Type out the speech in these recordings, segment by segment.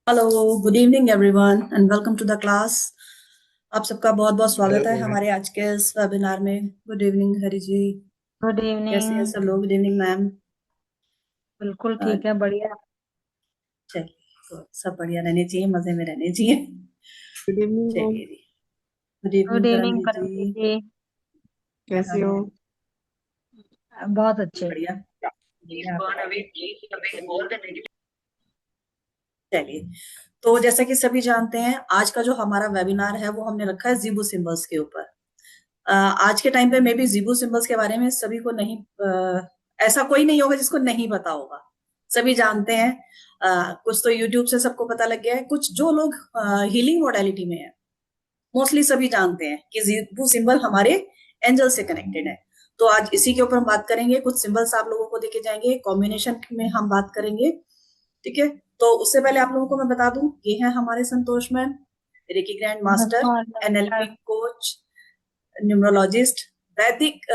Hello, good evening everyone and welcome to the class. आप सबका बहुत बहुत स्वागत है हेलो। हमारे आज के इस वेबिनार में। गुड इवनिंग हरी जी। गुड कैसे हैं इवनिंग। सब लोग? Good evening ma'am. बिल्कुल ठीक है, बढ़िया। चलिए, तो सब बढ़िया रहने चाहिए, मजे में रहने चाहिए। Good evening ma'am. चलिए जी। Good good evening evening Paramjeet Paramjeet ji. Ji. क्या हाल कैसे हो? है? बहुत अच्छे। बढ़िया। बढ़िया। चलिए, तो जैसा कि सभी जानते हैं, आज का जो हमारा वेबिनार है वो हमने रखा है जीबू सिंबल्स के ऊपर। आज के टाइम पे मे बी जीबू सिंबल्स के बारे में सभी को नहीं, ऐसा कोई नहीं होगा जिसको नहीं पता होगा। सभी जानते हैं। कुछ तो यूट्यूब से सबको पता लग गया है, कुछ जो लोग हीलिंग मोडेलिटी में है मोस्टली सभी जानते हैं कि जीबू सिंबल हमारे एंजल से कनेक्टेड है। तो आज इसी के ऊपर हम बात करेंगे। कुछ सिंबल्स आप लोगों को देखे जाएंगे, कॉम्बिनेशन में हम बात करेंगे। ठीक है। तो उससे पहले आप लोगों को मैं बता दूं, ये है हमारे संतोष मैम, रेकी ग्रैंड मास्टर, नमस्कार एनएलपी नमस्कार। कोच, न्यूमरोलॉजिस्ट, वैदिक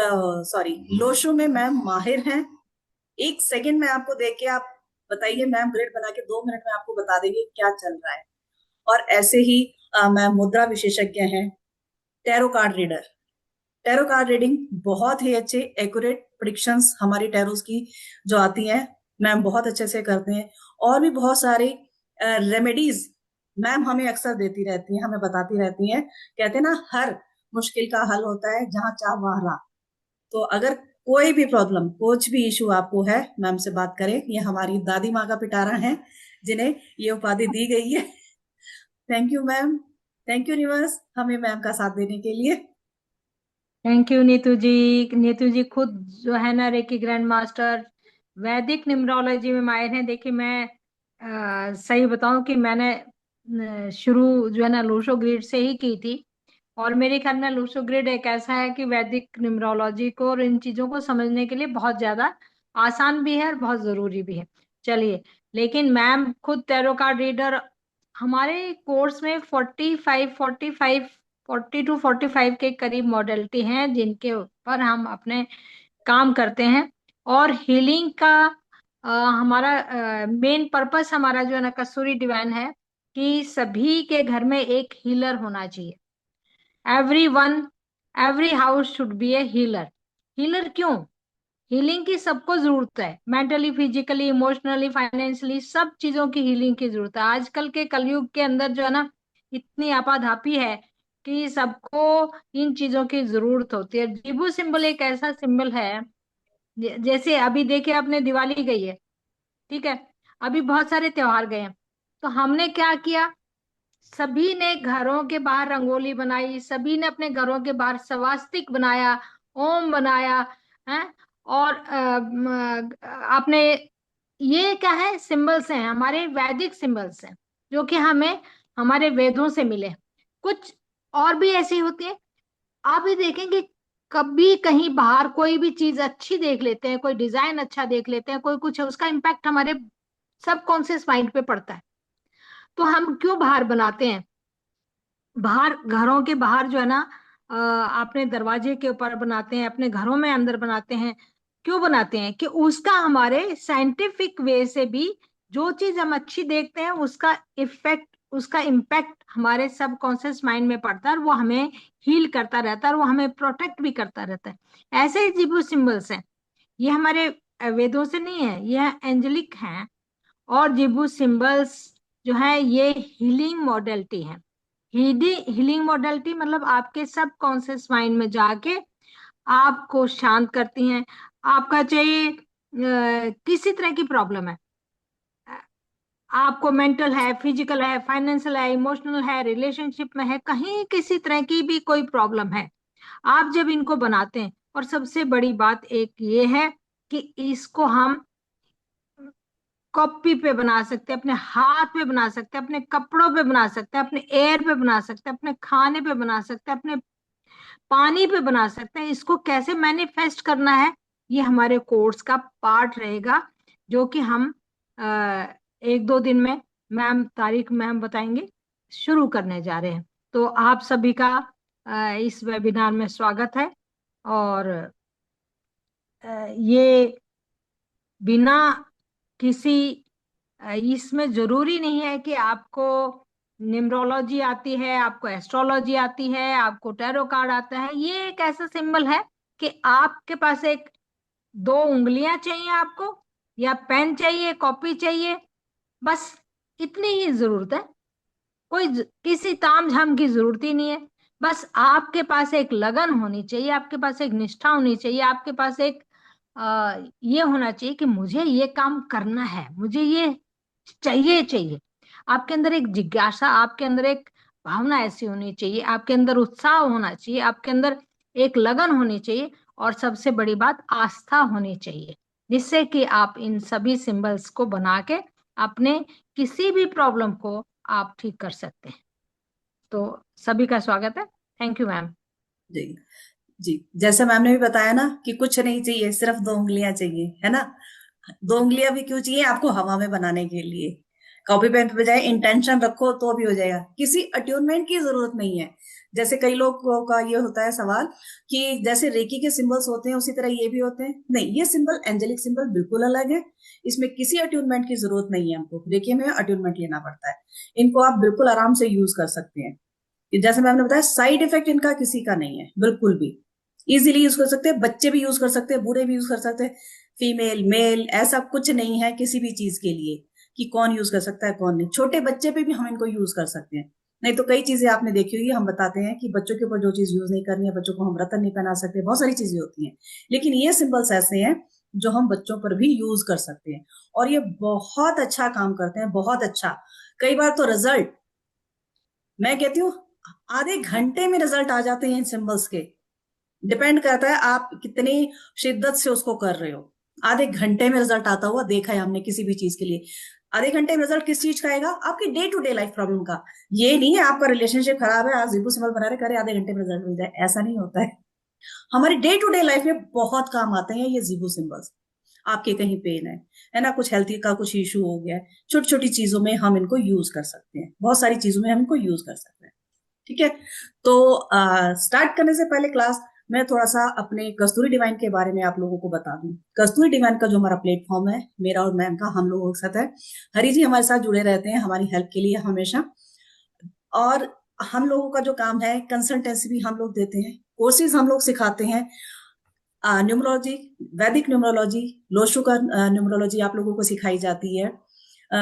सॉरी लोशो में मैम माहिर हैं। एक सेकंड में आपको देख के आप बताइए, मैम ग्रेड बना के 2 मिनट में आपको बता देंगे क्या चल रहा है। और ऐसे ही मैम मुद्रा विशेषज्ञ हैं, tarot card reader. Tarot card reading बहुत ही अच्छे एक्यूरेट प्रिडिक्शंस हमारी टैरोस की जो आती हैं, मैम बहुत अच्छे से करते हैं। और भी बहुत सारे रेमेडीज मैम हमें अक्सर देती रहती हैं, हमें बताती रहती हैं। कहते हैं ना, हर मुश्किल का हल होता है जहां चाह वहां राह। तो अगर कोई भी प्रॉब्लम, कुछ भी इशू आपको है, मैम से बात करें। ये हमारी दादी माँ का पिटारा है, जिन्हें ये उपाधि दी गई है। Thank you ma'am. Thank you universe, हमें मैम का साथ देने के लिए। थैंक यू नीतू जी। नीतू जी खुद जो है ना रेकी ग्रैंड मास्टर, वैदिक न्यूमरोलॉजी में माहिर हैं। देखिए मैं सही बताऊं कि मैंने शुरू जो है ना लूशो ग्रिड से ही की थी। और मेरे ख्याल में लूसो ग्रिड एक ऐसा है कि वैदिक न्यूमरोलॉजी को और इन चीजों को समझने के लिए बहुत ज्यादा आसान भी है और बहुत जरूरी भी है। चलिए, लेकिन मैम खुद टैरो कार्ड रीडर। हमारे कोर्स में 40 टू 45 के करीब मॉडलिटी हैं जिनके ऊपर हम अपने काम करते हैं। और हीलिंग का हमारा मेन पर्पस हमारा जो है ना कसूरी डिवाइन है कि सभी के घर में एक हीलर होना चाहिए। Everyone, every house should be a healer. Healer क्यों? हीलिंग की सबको जरूरत है, मेंटली, फिजिकली, इमोशनली, फाइनेंशियली, सब चीजों की हीलिंग की जरूरत है। आजकल के कलयुग के अंदर जो है ना इतनी आपाधापी है कि सबको इन चीजों की जरूरत होती है। जीबू सिंबल एक ऐसा सिंबल है, जैसे अभी देखिए आपने दिवाली गई है, ठीक है, अभी बहुत सारे त्योहार गए हैं। तो हमने क्या किया, सभी ने घरों के बाहर रंगोली बनाई, सभी ने अपने घरों के बाहर स्वास्तिक बनाया, ओम बनाया है। और आपने, ये क्या है, सिंबल्स हैं, हमारे वैदिक सिंबल्स हैं जो कि हमें हमारे वेदों से मिले। कुछ और भी ऐसी होती है। आप भी देखेंगे, कभी कहीं बाहर कोई भी चीज अच्छी देख लेते हैं, कोई डिजाइन अच्छा देख लेते हैं, कोई कुछ है, उसका इम्पैक्ट हमारे सबकॉन्शियस माइंड पे पड़ता है। तो हम क्यों बाहर बनाते हैं, बाहर घरों के बाहर जो है ना अपने दरवाजे के ऊपर बनाते हैं, अपने घरों में अंदर बनाते हैं। क्यों बनाते हैं कि उसका हमारे साइंटिफिक वे से भी जो चीज हम अच्छी देखते हैं उसका इफेक्ट, उसका इम्पैक्ट हमारे सबकॉन्शियस माइंड में पड़ता है और वो हमें हील करता रहता है और वो हमें प्रोटेक्ट भी करता रहता है। ऐसे ही जीबू सिंबल्स हैं, ये हमारे वेदों से नहीं है, ये एंजेलिक हैं। और जिबू सिंबल्स जो है ये हीलिंग मॉडलिटी है। हीलिंग मॉडलिटी मतलब आपके सब कॉन्शियस माइंड में जाके आपको शांत करती हैं। आपका चाहिए किसी तरह की प्रॉब्लम है, आपको मेंटल है, फिजिकल है, फाइनेंशियल है, इमोशनल है, रिलेशनशिप में है, कहीं किसी तरह की भी कोई प्रॉब्लम है, आप जब इनको बनाते हैं। और सबसे बड़ी बात एक ये है कि इसको हम कॉपी पे बना सकते हैं, अपने हाथ पे बना सकते हैं, अपने कपड़ों पे बना सकते हैं, अपने एयर पे बना सकते हैं, अपने खाने पे बना सकते हैं, अपने पानी पे बना सकते हैं। इसको कैसे मैनिफेस्ट करना है, ये हमारे कोर्स का पार्ट रहेगा, जो कि हम एक दो दिन में, मैम तारीख में हम बताएंगे, शुरू करने जा रहे हैं। तो आप सभी का इस वेबिनार में स्वागत है। और ये बिना किसी इसमें जरूरी नहीं है कि आपको न्यूमरोलॉजी आती है, आपको एस्ट्रोलॉजी आती है, आपको टैरो कार्ड आता है। ये एक ऐसा सिंबल है कि आपके पास एक दो उंगलियां चाहिए आपको, या पेन चाहिए, कॉपी चाहिए, बस इतनी ही जरूरत है। किसी ताम झाम की जरूरत ही नहीं है। बस आपके पास एक लगन होनी चाहिए, आपके पास एक निष्ठा होनी चाहिए, आपके पास एक ये होना चाहिए कि मुझे ये काम करना है, मुझे ये चाहिए चाहिए। आपके अंदर एक जिज्ञासा, आपके अंदर एक भावना ऐसी होनी चाहिए, आपके अंदर उत्साह होना चाहिए, आपके अंदर एक लगन होनी चाहिए, और सबसे बड़ी बात आस्था होनी चाहिए, जिससे कि आप इन सभी सिंबल्स को बना के अपने किसी भी प्रॉब्लम को आप ठीक कर सकते हैं। तो सभी का स्वागत है। Thank you ma'am. जी जी, जैसे मैम ने भी बताया ना कि कुछ नहीं चाहिए, सिर्फ दो उंगलियां चाहिए, है ना। दो उंगलियां भी क्यों चाहिए आपको? हवा में बनाने के लिए। कॉपी पेन पे बजाय इंटेंशन रखो तो भी हो जाएगा, किसी अट्यूनमेंट की जरूरत नहीं है। जैसे कई लोगों का ये होता है सवाल कि जैसे रेकी के सिंबल्स होते हैं उसी तरह ये भी होते हैं। नहीं, ये सिंबल एंजेलिक सिंबल बिल्कुल अलग है। इसमें किसी अट्यूनमेंट की जरूरत नहीं है, हमको रेकी में अट्यूनमेंट लेना पड़ता है। इनको आप बिल्कुल आराम से यूज कर सकते हैं। जैसे मैंने बताया, साइड इफेक्ट इनका किसी का नहीं है बिल्कुल भी। इजीली यूज कर सकते हैं, बच्चे भी यूज कर सकते हैं, बूढ़े भी यूज कर सकते हैं, फीमेल मेल ऐसा कुछ नहीं है किसी भी चीज के लिए कि कौन यूज कर सकता है कौन नहीं। छोटे बच्चे पे भी हम इनको यूज कर सकते हैं। नहीं तो कई चीजें आपने देखी होगी, हम बताते हैं कि बच्चों के ऊपर जो चीज यूज नहीं करनी है, बच्चों को हम रतन नहीं पहना सकते, बहुत सारी चीजें होती हैं। लेकिन ये सिंबल्स ऐसे हैं जो हम बच्चों पर भी यूज कर सकते हैं, और ये बहुत अच्छा काम करते हैं, बहुत अच्छा। कई बार तो रिजल्ट, मैं कहती हूँ, आधे घंटे में रिजल्ट आ जाते हैं इन सिंबल्स के। डिपेंड करता है आप कितनी शिद्दत से उसको कर रहे हो। आधे घंटे में रिजल्ट आता हुआ देखा है हमने किसी भी चीज के लिए। आधे घंटे में रिजल्ट किस चीज का आएगा? आपकी day to day life problem का। ये नहीं है आपका रिलेशनशिप खराब है, आप जीबू सिंबल बना रहे करे आधे घंटे में रिजल्ट मिल जाए, ऐसा नहीं होता है। हमारी डे टू डे लाइफ में बहुत काम आते हैं ये जीबू सिंबल्स। आपके कहीं पेन है ना, कुछ हेल्थ का कुछ इशू हो गया है, छोटी छोटी चीजों में हम इनको यूज कर सकते हैं, बहुत सारी चीजों में हम इनको यूज कर सकते हैं। ठीक है। तो स्टार्ट करने से पहले क्लास, मैं थोड़ा सा अपने कस्तूरी डिवाइन के बारे में आप लोगों को बता दूं। कस्तूरी डिवाइन का जो हमारा प्लेटफॉर्म है, मेरा और मैम का, हम लोगों के साथ है। हरी जी हमारे साथ जुड़े रहते हैं हमारी हेल्प के लिए हमेशा। और हम लोगों का जो काम है, कंसल्टेंसी भी हम लोग देते हैं, कोर्सेज हम लोग सिखाते हैं। न्यूमरोलॉजी, वैदिक न्यूमरोलॉजी, लोशो का न्यूमरोलॉजी आप लोगों को सिखाई जाती है।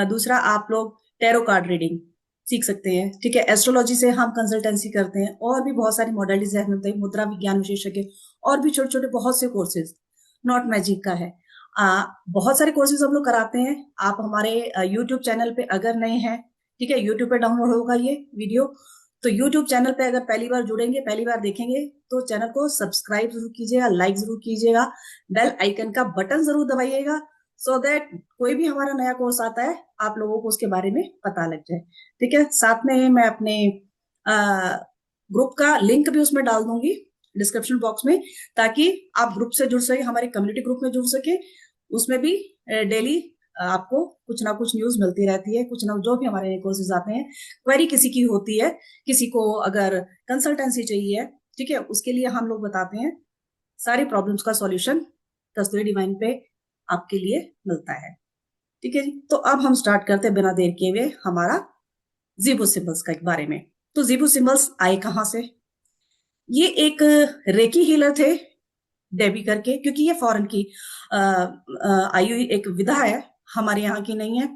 दूसरा, आप लोग टैरो कार्ड रीडिंग सीख सकते हैं। ठीक है। एस्ट्रोलॉजी से हम कंसल्टेंसी करते हैं, और भी बहुत सारी मॉडलिटीज है, मुद्रा विज्ञान विशेषज्ञ, और भी छोटे छोटे बहुत से कोर्सेज, नॉट मैजिक का है। बहुत सारे कोर्सेज हम लोग कराते हैं। आप हमारे यूट्यूब चैनल पे अगर नए हैं, ठीक है, यूट्यूब पे डाउनलोड होगा ये वीडियो, तो यूट्यूब चैनल पे अगर पहली बार जुड़ेंगे, पहली बार देखेंगे, तो चैनल को सब्सक्राइब जरूर कीजिएगा, लाइक जरूर कीजिएगा, बेल आइकन का बटन जरूर दबाइएगा, सो दैट कोई भी हमारा नया कोर्स आता है आप लोगों को उसके बारे में पता लग जाए। ठीक है। साथ में मैं अपने ग्रुप का लिंक भी उसमें डाल दूंगी डिस्क्रिप्शन बॉक्स में, ताकि आप ग्रुप से जुड़ सके, हमारे कम्युनिटी ग्रुप में जुड़ सके। उसमें भी डेली आपको कुछ ना कुछ न्यूज मिलती रहती है, कुछ ना जो भी हमारे कोर्सेज आते हैं, क्वेरी किसी की होती है, किसी को अगर कंसल्टेंसी चाहिए, ठीक है, उसके लिए हम लोग बताते हैं। सारी प्रॉब्लम्स का सॉल्यूशन कस्तूरी डिवाइन पे आपके लिए मिलता है। ठीक है जी। तो अब हम स्टार्ट करते हैं बिना देर किए हुए हमारा जीबो सिंबल्स का बारे में। तो जीबो सिंबल्स आए कहां से? ये एक रेकी हीलर थे, डेबी करके, क्योंकि ये फॉरेन की आई हुई एक विधा है, हमारे यहाँ की नहीं है।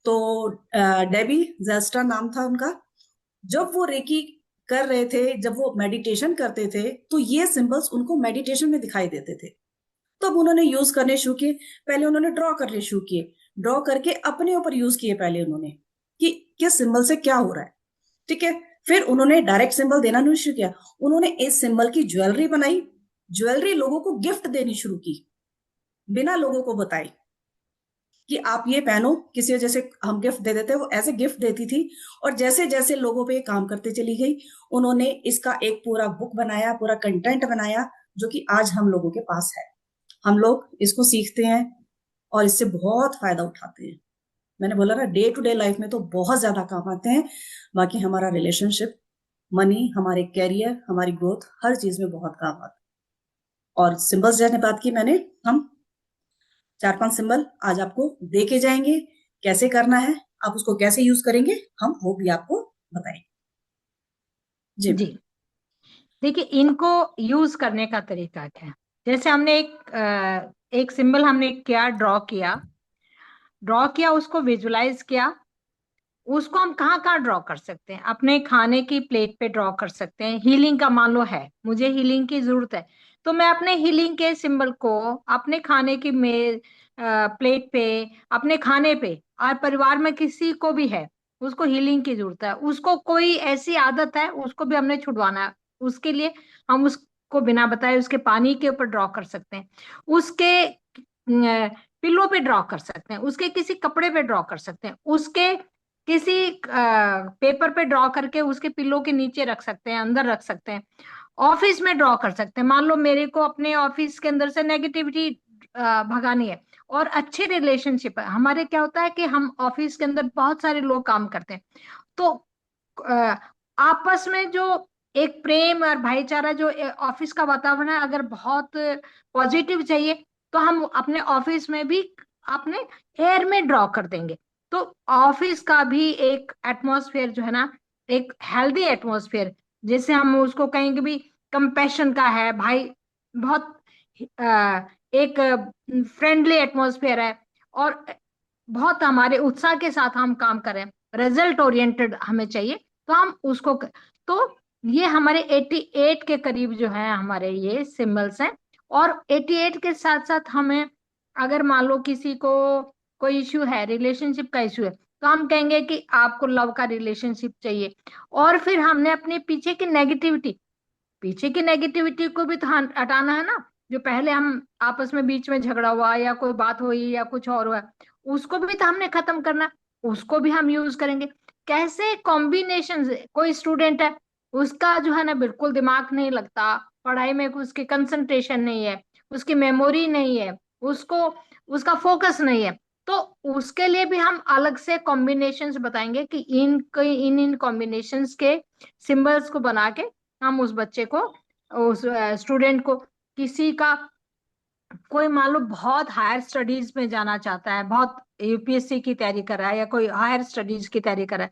तो डेबी जेस्टा नाम था उनका। जब वो रेकी कर रहे थे, जब वो मेडिटेशन करते थे, तो ये सिंबल्स उनको मेडिटेशन में दिखाई देते थे। तब उन्होंने यूज करने शुरू किए। पहले उन्होंने ड्रॉ करने शुरू किए, ड्रॉ करके अपने ऊपर यूज किए पहले उन्होंने, कि किस सिंबल से क्या हो रहा है। ठीक है। फिर उन्होंने डायरेक्ट सिंबल देना नहीं शुरू किया, उन्होंने इस सिंबल की ज्वेलरी बनाई, ज्वेलरी लोगों को गिफ्ट देनी शुरू की, बिना लोगों को बताए कि आप ये पहनो। किसी जैसे हम गिफ्ट दे देते, वो ऐसे गिफ्ट देती थी। और जैसे जैसे लोगों पे काम करते चली गई, उन्होंने इसका एक पूरा बुक बनाया, पूरा कंटेंट बनाया, जो कि आज हम लोगों के पास है। हम लोग इसको सीखते हैं और इससे बहुत फायदा उठाते हैं। मैंने बोला ना, डे टू डे लाइफ में तो बहुत ज्यादा काम आते हैं। बाकी हमारा रिलेशनशिप, मनी, हमारे कैरियर, हमारी ग्रोथ, हर चीज में बहुत काम आता है। और सिंबल्स जैसे बात की मैंने, हम 4-5 सिंबल आज आपको दे के जाएंगे कैसे करना है, आप उसको कैसे यूज करेंगे, हम वो भी आपको बताएंगे। जी मैम। जी, देखिए इनको यूज करने का तरीका क्या है। जैसे हमने एक सिंबल हमने किया, ड्रॉ किया, उसको विजुलाइज किया। उसको हम कहाँ कहाँ ड्रॉ कर सकते हैं? अपने खाने की प्लेट पे ड्रॉ कर सकते हैं। हीलिंग का मान लो है, मुझे हीलिंग की जरूरत है, तो मैं अपने हीलिंग के सिंबल को अपने खाने की प्लेट पे, अपने खाने पे, और परिवार में किसी को भी है उसको हीलिंग की जरूरत है, उसको कोई ऐसी आदत है, उसको भी हमने छुड़वाना है, उसके लिए हम उसको बिना बताए उसके पानी के ऊपर ड्रॉ कर सकते हैं, उसके पिल्लों पे ड्रॉ कर सकते हैं, उसके किसी कपड़े पे ड्रॉ कर सकते हैं, उसके किसी पेपर पे ड्रॉ करके उसके पिल्लो के नीचे रख सकते हैं, अंदर रख सकते हैं। ऑफिस में ड्रॉ कर सकते हैं। मान लो मेरे को अपने ऑफिस के अंदर से नेगेटिविटी भगानी है और अच्छे रिलेशनशिप है। हमारे क्या होता है कि हम ऑफिस के अंदर बहुत सारे लोग काम करते हैं, तो अ, आपस में जो एक प्रेम और भाईचारा, जो ऑफिस का वातावरण है, अगर बहुत पॉजिटिव चाहिए तो हम अपने ऑफिस में भी अपने एयर में ड्रॉ कर देंगे। तो ऑफिस का भी एक एटमॉस्फेयर जो है ना, एक हेल्दी एटमॉस्फेयर, जैसे हम उसको कहेंगे भी कंपैशन का है भाई, बहुत एक फ्रेंडली एटमॉस्फेयर है, और बहुत हमारे उत्साह के साथ हम काम करें, रिजल्ट ओरिएंटेड हमें चाहिए, तो हम उसको तो ये हमारे 88 के करीब जो है हमारे ये सिंबल्स हैं। और 88 के साथ साथ हमें, अगर मान लो किसी को कोई इश्यू है, रिलेशनशिप का इश्यू है, तो हम कहेंगे कि आपको लव का रिलेशनशिप चाहिए। और फिर हमने अपने पीछे की नेगेटिविटी को भी तो हटाना है ना। जो पहले हम आपस में बीच में झगड़ा हुआ या कोई बात हुई या कुछ और हुआ, उसको भी तो हमने खत्म करना, उसको भी हम यूज करेंगे। कैसे कॉम्बिनेशन, कोई स्टूडेंट है, उसका जो है ना बिल्कुल दिमाग नहीं लगता पढ़ाई में, उसकी कंसंट्रेशन नहीं है, उसकी मेमोरी नहीं है, उसको उसका फोकस नहीं है, तो उसके लिए भी हम अलग से कॉम्बिनेशंस बताएंगे कि इन इन कॉम्बिनेशंस के सिंबल्स को बना के हम उस बच्चे को, उस स्टूडेंट को, किसी का कोई मान लो बहुत हायर स्टडीज में जाना चाहता है, बहुत यूपीएससी की तैयारी कर रहा है या कोई हायर स्टडीज की तैयारी कर रहा है,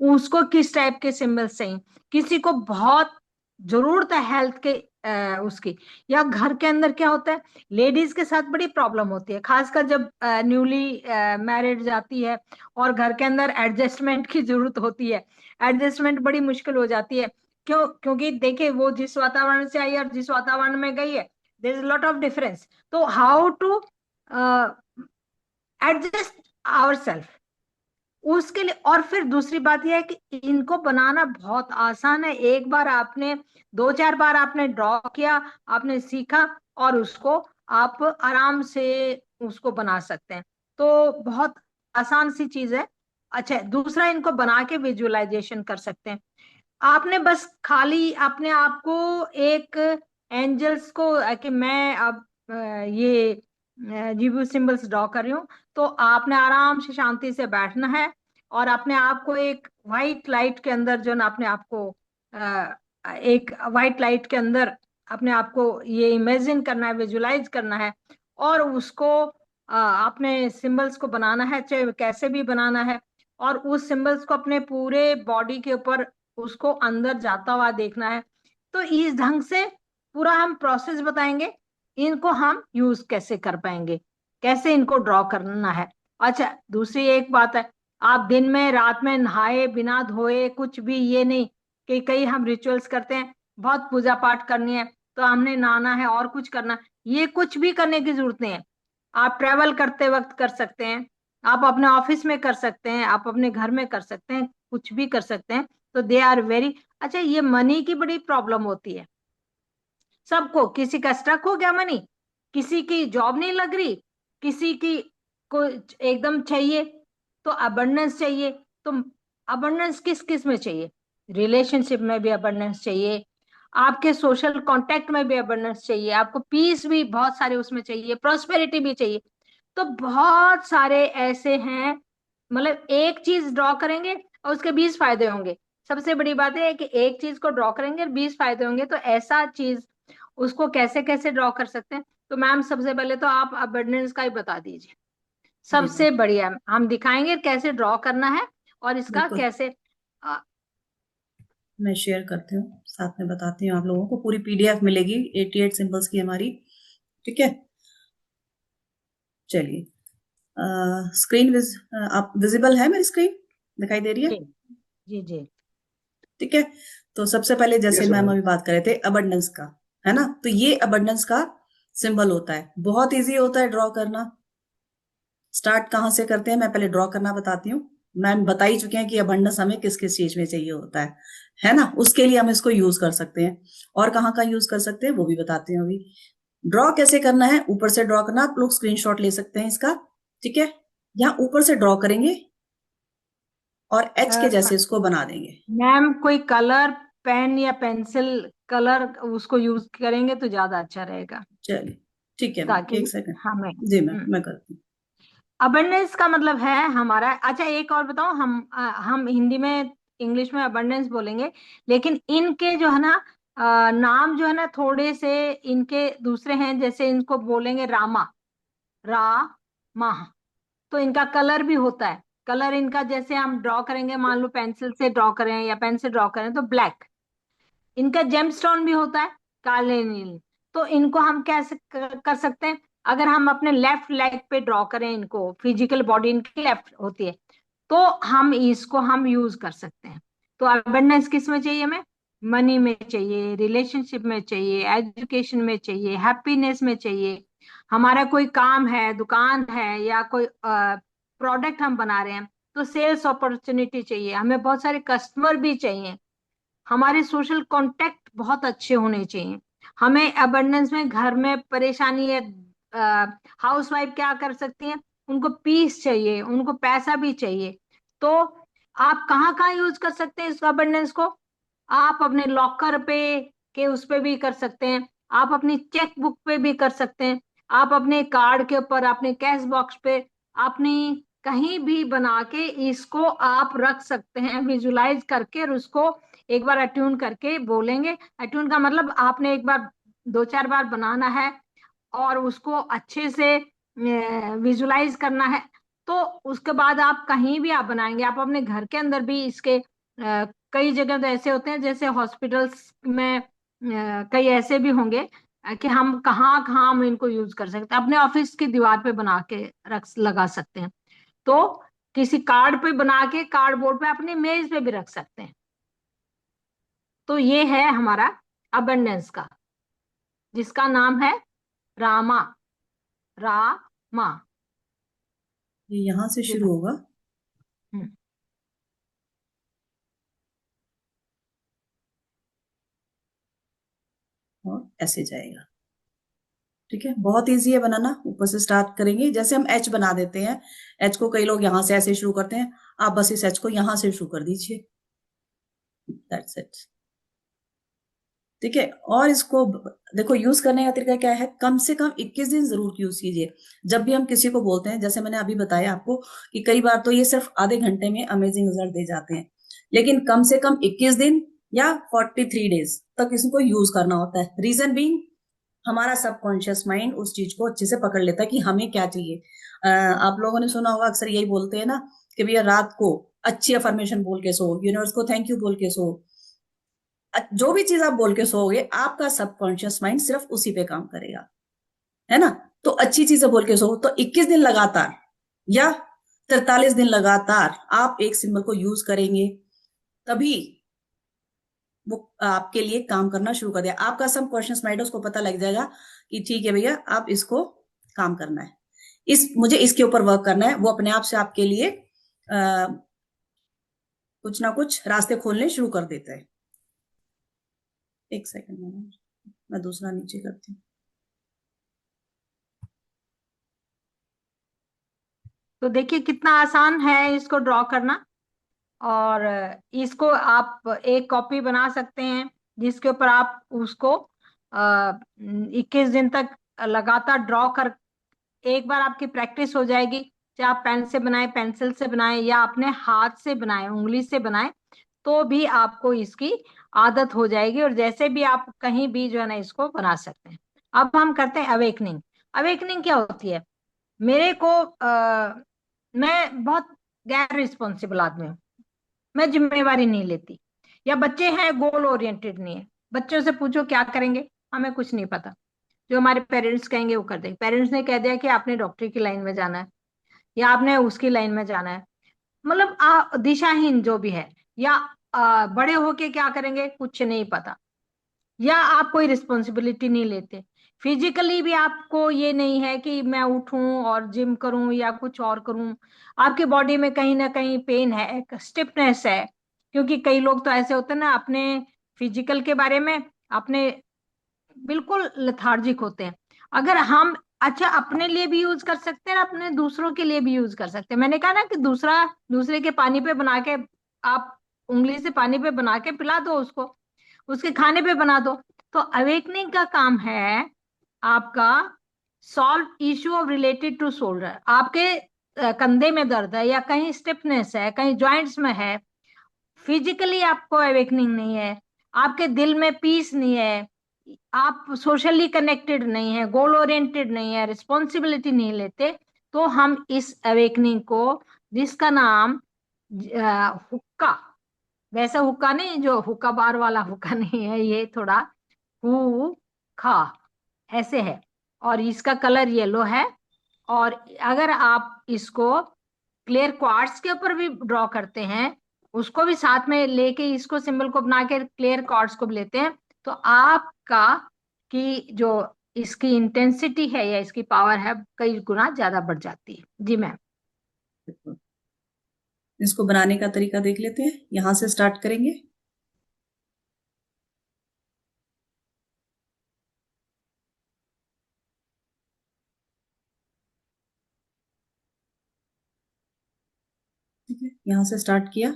उसको किस टाइप के सिंबल्स चाहिए। किसी को बहुत जरूरत है हेल्थ के उसकी, या घर के अंदर क्या होता है, लेडीज के साथ बड़ी प्रॉब्लम होती है, खासकर जब न्यूली मैरिड जाती है और घर के अंदर एडजस्टमेंट की जरूरत होती है, एडजस्टमेंट बड़ी मुश्किल हो जाती है। क्योंकि देखिए वो जिस वातावरण से आई है और जिस वातावरण में गई है, there is lot of difference. तो how to adjust our self, उसके लिए। और फिर दूसरी बात यह है कि इनको बनाना बहुत आसान है। एक बार आपने, दो चार बार आपने ड्रॉ किया, आपने सीखा, और उसको आप आराम से उसको बना सकते हैं। तो बहुत आसान सी चीज है। अच्छा, दूसरा, इनको बना के विजुअलाइजेशन कर सकते हैं। आपने बस खाली अपने आप को एक एंजल्स को कि मैं अब ये जीबू सिंबल्स ड्रॉ कर रही हूँ, तो आपने आराम से शांति से बैठना है और अपने आप को एक वाइट लाइट के अंदर, जो ना अपने आप को एक वाइट लाइट के अंदर अपने आप को ये इमेजिन करना है, विजुलाइज करना है, और उसको अपने सिंबल्स को बनाना है, चाहे कैसे भी बनाना है, और उस सिंबल्स को अपने पूरे बॉडी के ऊपर उसको अंदर जाता हुआ देखना है। तो इस ढंग से पूरा हम प्रोसेस बताएंगे, इनको हम यूज कैसे कर पाएंगे, कैसे इनको ड्रॉ करना है। अच्छा, दूसरी एक बात है, आप दिन में रात में नहाए बिना धोए कुछ भी, ये नहीं कि कई हम रिचुअल्स करते हैं, बहुत पूजा पाठ करनी है तो हमने नहाना है और कुछ करना, ये कुछ भी करने की जरूरत नहीं है। आप ट्रेवल करते वक्त कर सकते हैं, आप अपने ऑफिस में कर सकते हैं, आप अपने घर में कर सकते हैं, कुछ भी कर सकते हैं। तो दे आर वेरी अच्छा। ये मनी की बड़ी प्रॉब्लम होती है सबको, किसी का स्टक हो गया मनी, किसी की जॉब नहीं लग रही, किसी की को एकदम चाहिए, तो अबंडेंस चाहिए। तो अबंडेंस किस किस में चाहिए? रिलेशनशिप में भी अबंडेंस चाहिए, आपके सोशल कांटेक्ट में भी अबंडेंस चाहिए, आपको पीस भी बहुत सारे उसमें चाहिए, प्रोस्पेरिटी भी चाहिए। तो बहुत सारे ऐसे हैं, मतलब एक चीज ड्रॉ करेंगे और उसके 20 फायदे होंगे। सबसे बड़ी बात है कि एक चीज को ड्रॉ करेंगे और 20 फायदे होंगे, तो ऐसा चीज उसको कैसे कैसे ड्रॉ कर सकते हैं। तो मैम सबसे पहले तो आप अबंडेंस का ही बता दीजिए, जी जी सबसे बढ़िया हम दिखाएंगे कैसे ड्रॉ करना है और इसका बिल्कुल। कैसे मैं शेयर करती हूँ, साथ में बताती हूँ, आप लोगों को पूरी पीडीएफ मिलेगी 88 सिंबल्स की हमारी। ठीक है, चलिए। स्क्रीन आप विजिबल है, मेरी स्क्रीन दिखाई दे रही है? जी जी जी ठीक है। तो सबसे पहले जैसे यस मैम मैम। अभी बात कर रहे थे अबंडेंस का, है ना, तो ये अबंडेंस का सिंबल होता है, बहुत इजी होता है ड्रॉ करना। स्टार्ट कहाँ से करते हैं, मैं पहले ड्रॉ करना बताती हूँ। मैम बता ही चुके हैं कि अबंडेंस हमें किस किस चीज में चाहिए होता है ना, उसके लिए हम इसको यूज कर सकते हैं। और कहाँ का यूज कर सकते हैं वो भी बताती हूँ अभी। ड्रॉ कैसे करना है, ऊपर से ड्रॉ करना, आप लोग स्क्रीनशॉट ले सकते हैं इसका। ठीक है, यहाँ ऊपर से ड्रॉ करेंगे और एच के जैसे इसको बना देंगे। मैम कोई कलर पेन या पेंसिल कलर उसको यूज करेंगे तो ज्यादा अच्छा रहेगा, चलिए ठीक है मैम, ताकि एक सेकंड। हमें जी मैम, मैं करती हूँ। अबंडेंस का मतलब है हमारा। अच्छा एक और बताओ, हम हिंदी में इंग्लिश में अबंडेंस बोलेंगे, लेकिन इनके जो है ना नाम जो है ना थोड़े से इनके दूसरे हैं, जैसे इनको बोलेंगे रामा, रा मा। तो इनका कलर भी होता है। कलर इनका जैसे हम ड्रॉ करेंगे, मान लो पेंसिल से ड्रॉ करें या पेन से ड्रॉ करें तो ब्लैक। इनका जेमस्टोन भी होता है, काले नील। तो इनको हम कैसे कर सकते हैं, अगर हम अपने लेफ्ट लेग पे ड्रॉ करें, इनको फिजिकल बॉडी इनकी लेफ्ट होती है, तो हम इसको हम यूज कर सकते हैं। तो अबंडेंस किस में चाहिए हमें? मनी में चाहिए, रिलेशनशिप में चाहिए, एजुकेशन में चाहिए, हैप्पीनेस में चाहिए। हमारा कोई काम है, दुकान है, या कोई प्रोडक्ट हम बना रहे हैं तो सेल्स अपॉर्चुनिटी चाहिए, हमें बहुत सारे कस्टमर भी चाहिए, हमारे सोशल कांटेक्ट बहुत अच्छे होने चाहिए। हमें अबंडेंस में घर में परेशानी है, हाउस वाइफ क्या कर सकती हैं, उनको पीस चाहिए, उनको पैसा भी चाहिए। तो आप कहाँ कहाँ यूज कर सकते हैं इस अबंडेंस को? आप अपने लॉकर पे के उस पे भी कर सकते हैं, आप अपनी चेक बुक पे भी कर सकते हैं, आप अपने कार्ड के ऊपर, अपने कैश बॉक्स पे, अपनी कहीं भी बना के इसको आप रख सकते हैं विजुलाइज करके, और उसको एक बार अट्यून करके बोलेंगे। अट्यून का मतलब आपने एक बार दो चार बार बनाना है और उसको अच्छे से विजुलाइज करना है। तो उसके बाद आप कहीं भी आप बनाएंगे, आप अपने घर के अंदर भी इसके कई जगह तो ऐसे होते हैं, जैसे हॉस्पिटल्स में कई ऐसे भी होंगे कि हम कहाँ कहाँ हम इनको यूज कर सकते हैं, अपने ऑफिस की दीवार पे बना के रख लगा सकते हैं। तो किसी कार्ड पे बना के, कार्डबोर्ड पे, अपनी मेज पे भी रख सकते हैं। तो ये है हमारा अबंडेंस का, जिसका नाम है रामा, रामा। ये यहाँ से जी शुरू होगा। हम्म, और ऐसे जाएगा। ठीक है, बहुत इजी है बनाना। ऊपर से स्टार्ट करेंगे, जैसे हम एच बना देते हैं। एच को कई लोग यहाँ से ऐसे शुरू करते हैं, आप बस इस एच को यहाँ से शुरू कर दीजिए। That's it. ठीक है, और इसको देखो यूज करने का तरीका क्या है, कम से कम 21 दिन जरूर यूज कीजिए। जब भी हम किसी को बोलते हैं, जैसे मैंने अभी बताया आपको कि कई बार तो ये सिर्फ आधे घंटे में अमेजिंग रिजल्ट दे जाते हैं, लेकिन कम से कम 21 दिन या 43 डेज तक इसको यूज करना होता है। रीजन बीइंग, हमारा सबकॉन्शियस माइंड उस चीज को अच्छे से पकड़ लेता है कि हमें क्या चाहिए। आप लोगों ने सुना होगा, अक्सर यही बोलते हैं ना कि भैया रात को अच्छी अफर्मेशन बोल के सो, यूनिवर्स को थैंक यू बोल के सो। जो भी चीज आप बोल के सोओगे, आपका सबकॉन्शियस माइंड सिर्फ उसी पे काम करेगा, है ना। तो अच्छी चीजें बोल के सो, तो 21 दिन लगातार या 43 दिन लगातार आप एक सिंबल को यूज करेंगे, तभी वो आपके लिए काम करना शुरू कर दिया। आपका सबकॉन्शियस माइंड उसको पता लग जाएगा कि ठीक है भैया, आप इसको काम करना है, मुझे इसके ऊपर वर्क करना है। वो अपने आप से आपके लिए कुछ ना कुछ रास्ते खोलने शुरू कर देता है। एक सेकंड में मैं दूसरा नीचे करती हूँ। तो देखिए कितना आसान है इसको ड्रॉ करना। और इसको आप एक कॉपी बना सकते हैं, जिसके ऊपर आप उसको 21 दिन तक लगातार ड्रॉ कर, एक बार आपकी प्रैक्टिस हो जाएगी, चाहे आप पेन से बनाए, पेंसिल से बनाए, या अपने हाथ से बनाए, उंगली से बनाए, तो भी आपको इसकी आदत हो जाएगी, और जैसे भी आप कहीं भी जो है ना इसको बना सकते हैं। अब हम करते हैं अवेकनिंग। अवेकनिंग क्या होती है? मेरे को मैं बहुत गैर रिस्पॉन्सिबल आदमी हूँ, मैं जिम्मेवारी नहीं लेती। या बच्चे हैं गोल ओरिएंटेड नहीं है, बच्चों से पूछो क्या करेंगे, हमें कुछ नहीं पता, जो हमारे पेरेंट्स कहेंगे वो कर देंगे। पेरेंट्स ने कह दिया कि आपने डॉक्टरी की लाइन में जाना है या आपने उसकी लाइन में जाना है, मतलब दिशाहीन जो भी है। या बड़े होके क्या करेंगे कुछ नहीं पता, या आप कोई रिस्पॉन्सिबिलिटी नहीं लेते। फिजिकली भी आपको ये नहीं है कि मैं उठूं और जिम करूं या कुछ और करूं। आपके बॉडी में कहीं ना कहीं पेन है, स्टिफनेस है, क्योंकि कई लोग तो ऐसे होते हैं ना अपने फिजिकल के बारे में, अपने बिल्कुल लेथार्जिक होते हैं। अगर हम, अच्छा अपने लिए भी यूज कर सकते हैं, अपने दूसरों के लिए भी यूज कर सकते हैं। मैंने कहा ना कि दूसरा दूसरे के पानी पे बना के, आप उंगली से पानी पे बना के पिला दो उसको, उसके खाने पे बना दो। तो अवेकनिंग का काम है आपका solve issue of related to shoulder. आपके कंधे में दर्द है या कहीं स्टिफनेस है, कहीं जॉइंट्स में है, फिजिकली आपको अवेकनिंग नहीं है, आपके दिल में पीस नहीं है, आप सोशली कनेक्टेड नहीं है, गोल ओरिएंटेड नहीं है, रिस्पॉन्सिबिलिटी नहीं लेते, तो हम इस अवेकनिंग को, जिसका नाम हुक्का, वैसा हुक्का नहीं जो हुक्का बार वाला हुक्का नहीं है, ये थोड़ा हु खा ऐसे है, और इसका कलर येलो है। और अगर आप इसको क्लियर क्वार्ट्स के ऊपर भी ड्रॉ करते हैं, उसको भी साथ में लेके इसको सिंबल को बना के क्लियर क्वार्ट्स को भी लेते हैं, तो आपका की जो इसकी इंटेंसिटी है या इसकी पावर है कई गुना ज्यादा बढ़ जाती है। जी मैम। इसको बनाने का तरीका देख लेते हैं, यहां से स्टार्ट करेंगे। ठीक है, यहां से स्टार्ट किया,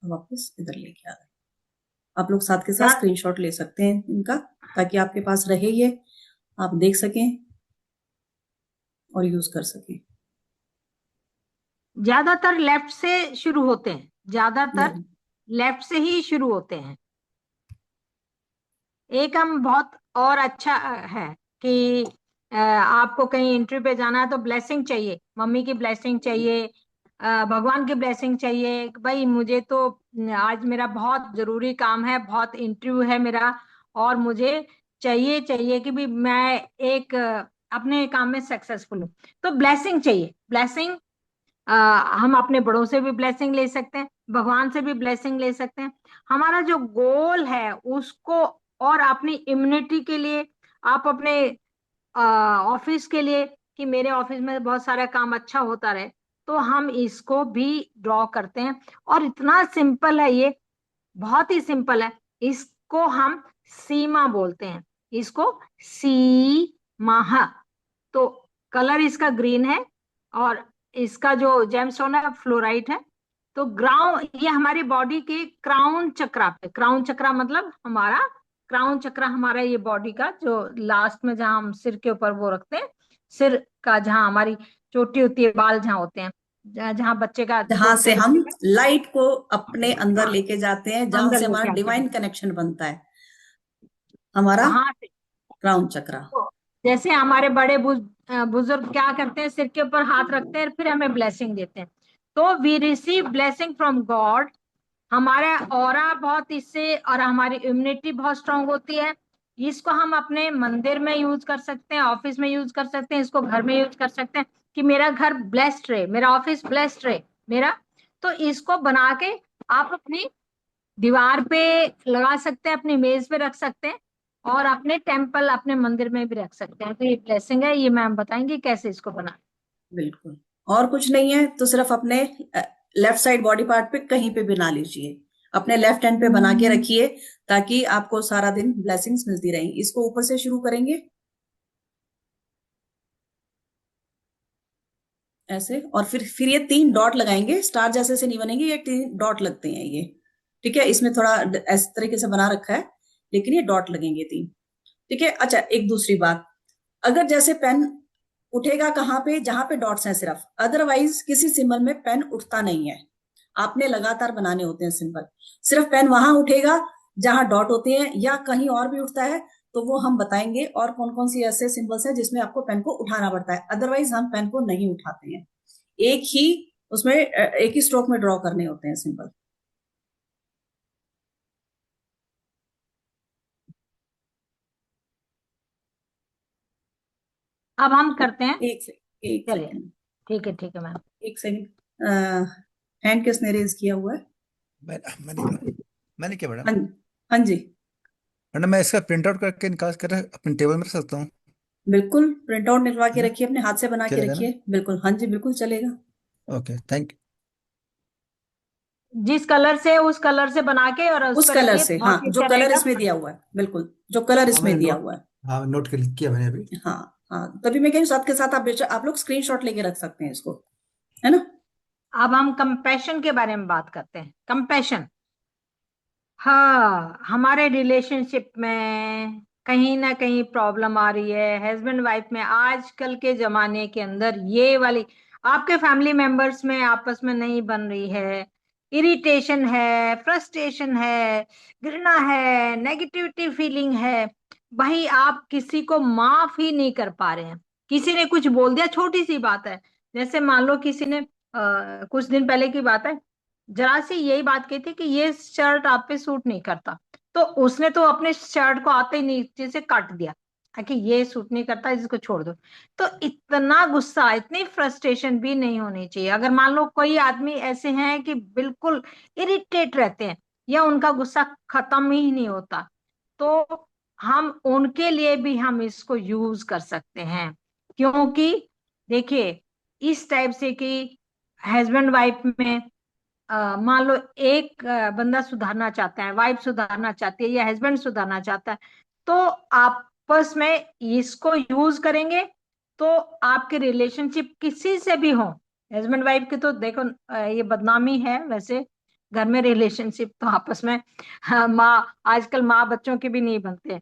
वापस इधर लेके आ गए। आप लोग साथ के साथ स्क्रीनशॉट ले सकते हैं इनका, ताकि आपके पास रहे ये, आप देख सकें और यूज कर सकें। ज्यादातर लेफ्ट से शुरू होते हैं, ज्यादातर नहीं, लेफ्ट से ही शुरू होते हैं। एक हम बहुत और अच्छा है कि आपको कहीं इंटरव्यू पे जाना है तो ब्लेसिंग चाहिए, मम्मी की ब्लेसिंग चाहिए, भगवान की ब्लेसिंग चाहिए कि भाई मुझे तो आज मेरा बहुत जरूरी काम है, बहुत इंटरव्यू है मेरा, और मुझे चाहिए चाहिए कि भी मैं एक अपने काम में सक्सेसफुल हूँ। तो ब्लेसिंग चाहिए, ब्लेसिंग हम अपने बड़ों से भी ब्लेसिंग ले सकते हैं, भगवान से भी ब्लेसिंग ले सकते हैं। हमारा जो गोल है उसको, और अपनी इम्यूनिटी के लिए, आप अपने ऑफिस के लिए, कि मेरे ऑफिस में बहुत सारा काम अच्छा होता रहे, तो हम इसको भी ड्रॉ करते हैं। और इतना सिंपल है ये, बहुत ही सिंपल है। इसको हम सीमा बोलते हैं, इसको सीमा। तो कलर इसका ग्रीन है, और इसका जो जेमस्टोन है फ्लोराइट है। तो ग्राउंड, ये हमारी बॉडी के क्राउन चक्रा पे, क्राउन चक्रा मतलब हमारा क्राउन चक्रा, हमारा ये बॉडी का जो लास्ट में जहां हम सिर के ऊपर वो रखते हैं, सिर का जहां हमारी चोटी होती है, बाल जहां होते हैं, जहां बच्चे का जहां छोटे से हम बच्चे का, लाइट को अपने अंदर हाँ, लेके जाते हैं, जहां अंदर से लेके हमारा आते हैं, डिवाइन कनेक्शन बनता है, हमारा वहां से। क्राउन चक्रा। तो जैसे हमारे बड़े बुजुर्ग क्या करते हैं, सिर के ऊपर हाथ रखते हैं फिर हमें ब्लेसिंग देते हैं। तो we receive blessing from God. हमारा ऑरा बहुत इससे, और हमारी इम्यूनिटी बहुत स्ट्रांग होती है। इसको हम अपने मंदिर में यूज कर सकते हैं, ऑफिस में यूज कर सकते हैं, इसको घर में यूज कर सकते हैं, कि मेरा घर ब्लेस्ड रहे, मेरा ऑफिस ब्लेस्ड रहे मेरा। तो इसको बना के आप अपनी दीवार पे लगा सकते हैं, अपनी मेज पे रख सकते हैं, और अपने टेम्पल, अपने मंदिर में भी रख सकते हैं। तो ये ब्लेसिंग है, ये मैम बताएंगे कैसे इसको बना। बिल्कुल, और कुछ नहीं है, तो सिर्फ अपने लेफ्ट साइड बॉडी पार्ट पे कहीं पे बना लीजिए, अपने लेफ्ट हैंड पे बना के रखिए, ताकि आपको सारा दिन ब्लेसिंग्स मिलती रहेंगी। इसको ऊपर से शुरू करेंगे ऐसे, और फिर ये 3 डॉट लगाएंगे, स्टार जैसे से नहीं बनेंगे, ये 3 डॉट लगते हैं ये। ठीक है, इसमें थोड़ा इस तरीके से बना रखा है, लेकिन ये डॉट लगेंगे 3। ठीक है, अच्छा एक दूसरी बात, अगर जैसे पेन उठेगा कहाँ पे, जहां पे डॉट्स हैं सिर्फ, अदरवाइज किसी सिंबल में पेन उठता नहीं है। आपने लगातार बनाने होते हैं सिंबल, सिर्फ पेन वहां उठेगा जहां डॉट होते हैं, या कहीं और भी उठता है तो वो हम बताएंगे, और कौन कौन सी ऐसे सिंबल्स है जिसमें आपको पेन को उठाना पड़ता है, अदरवाइज हम पेन को नहीं उठाते हैं। एक ही उसमें एक ही स्ट्रोक में ड्रॉ करने होते हैं सिंबल। अब हम करते हैं। एक से एक चलिए, सेकंड। ठीक है मैम। एक सेकंड। हैंड किसने रेज किया हुआ है? मैंने मैंने क्या मैडम? हाँ, हाँ जी। मैडम मैं इसका प्रिंट आउट करके निकाल कर अपने टेबल में रख सकता हूँ? बिल्कुल, प्रिंट आउट निकलवा है के ना? रखिए, अपने हाथ से बना के चलेगा ना? रखिए, बिल्कुल, हाँ जी, बिल्कुल चलेगा। ओके, थैंक जिस कलर से, उस कलर से बना के और उस उस पर कलर रखिए, से, हाँ, बहुत ही जो अच्छा कलर रहेगा। इसमें दिया हुआ है, बिल्कुल, जो कलर हाँ इसमें मैंने दिया नोट हुआ है। हाँ नोट कर किया मैंने अभी। हाँ, हाँ, तभी मैं कह रही हूँ, साथ के साथ आप बेशक आप लोग स्क्रीनशॉट लेके रख सकते हैं इसको, है ना? अब हम कंपैशन के बारे में बात करते हैं। कंपैशन, हाँ, हमारे रिलेशनशिप में कहीं ना कहीं प्रॉब्लम आ रही है, हस्बैंड वाइफ में, आजकल के जमाने के अंदर ये वाली, आपके फैमिली मेंबर्स में आपस में नहीं बन रही है, इरिटेशन है, फ्रस्ट्रेशन है, घृणा है, नेगेटिविटी फीलिंग है। भाई, आप किसी को माफ ही नहीं कर पा रहे हैं। किसी ने कुछ बोल दिया, छोटी सी बात है, जैसे मान लो किसी ने कुछ दिन पहले की बात है, जरा सी यही बात कही थी कि ये शर्ट आप पे सूट नहीं करता, तो उसने तो अपने शर्ट को आते ही नीचे से काट दिया कि ये सूट नहीं करता, इसको छोड़ दो। तो इतना गुस्सा, इतनी फ्रस्ट्रेशन भी नहीं होनी चाहिए। अगर मान लो कोई आदमी ऐसे हैं कि बिल्कुल इरिटेट रहते हैं या उनका गुस्सा खत्म ही नहीं होता, तो हम उनके लिए भी हम इसको यूज कर सकते हैं। क्योंकि देखिए, इस टाइप से कि हस्बैंड वाइफ में मान लो एक बंदा सुधारना चाहता है, वाइफ सुधारना चाहती है या हस्बैंड सुधारना चाहता है, तो आपस में इसको यूज करेंगे तो आपके रिलेशनशिप किसी से भी हो, हस्बैंड वाइफ के तो देखो ये बदनामी है वैसे, घर में रिलेशनशिप तो आपस में, माँ, आजकल माँ बच्चों के भी नहीं बनते।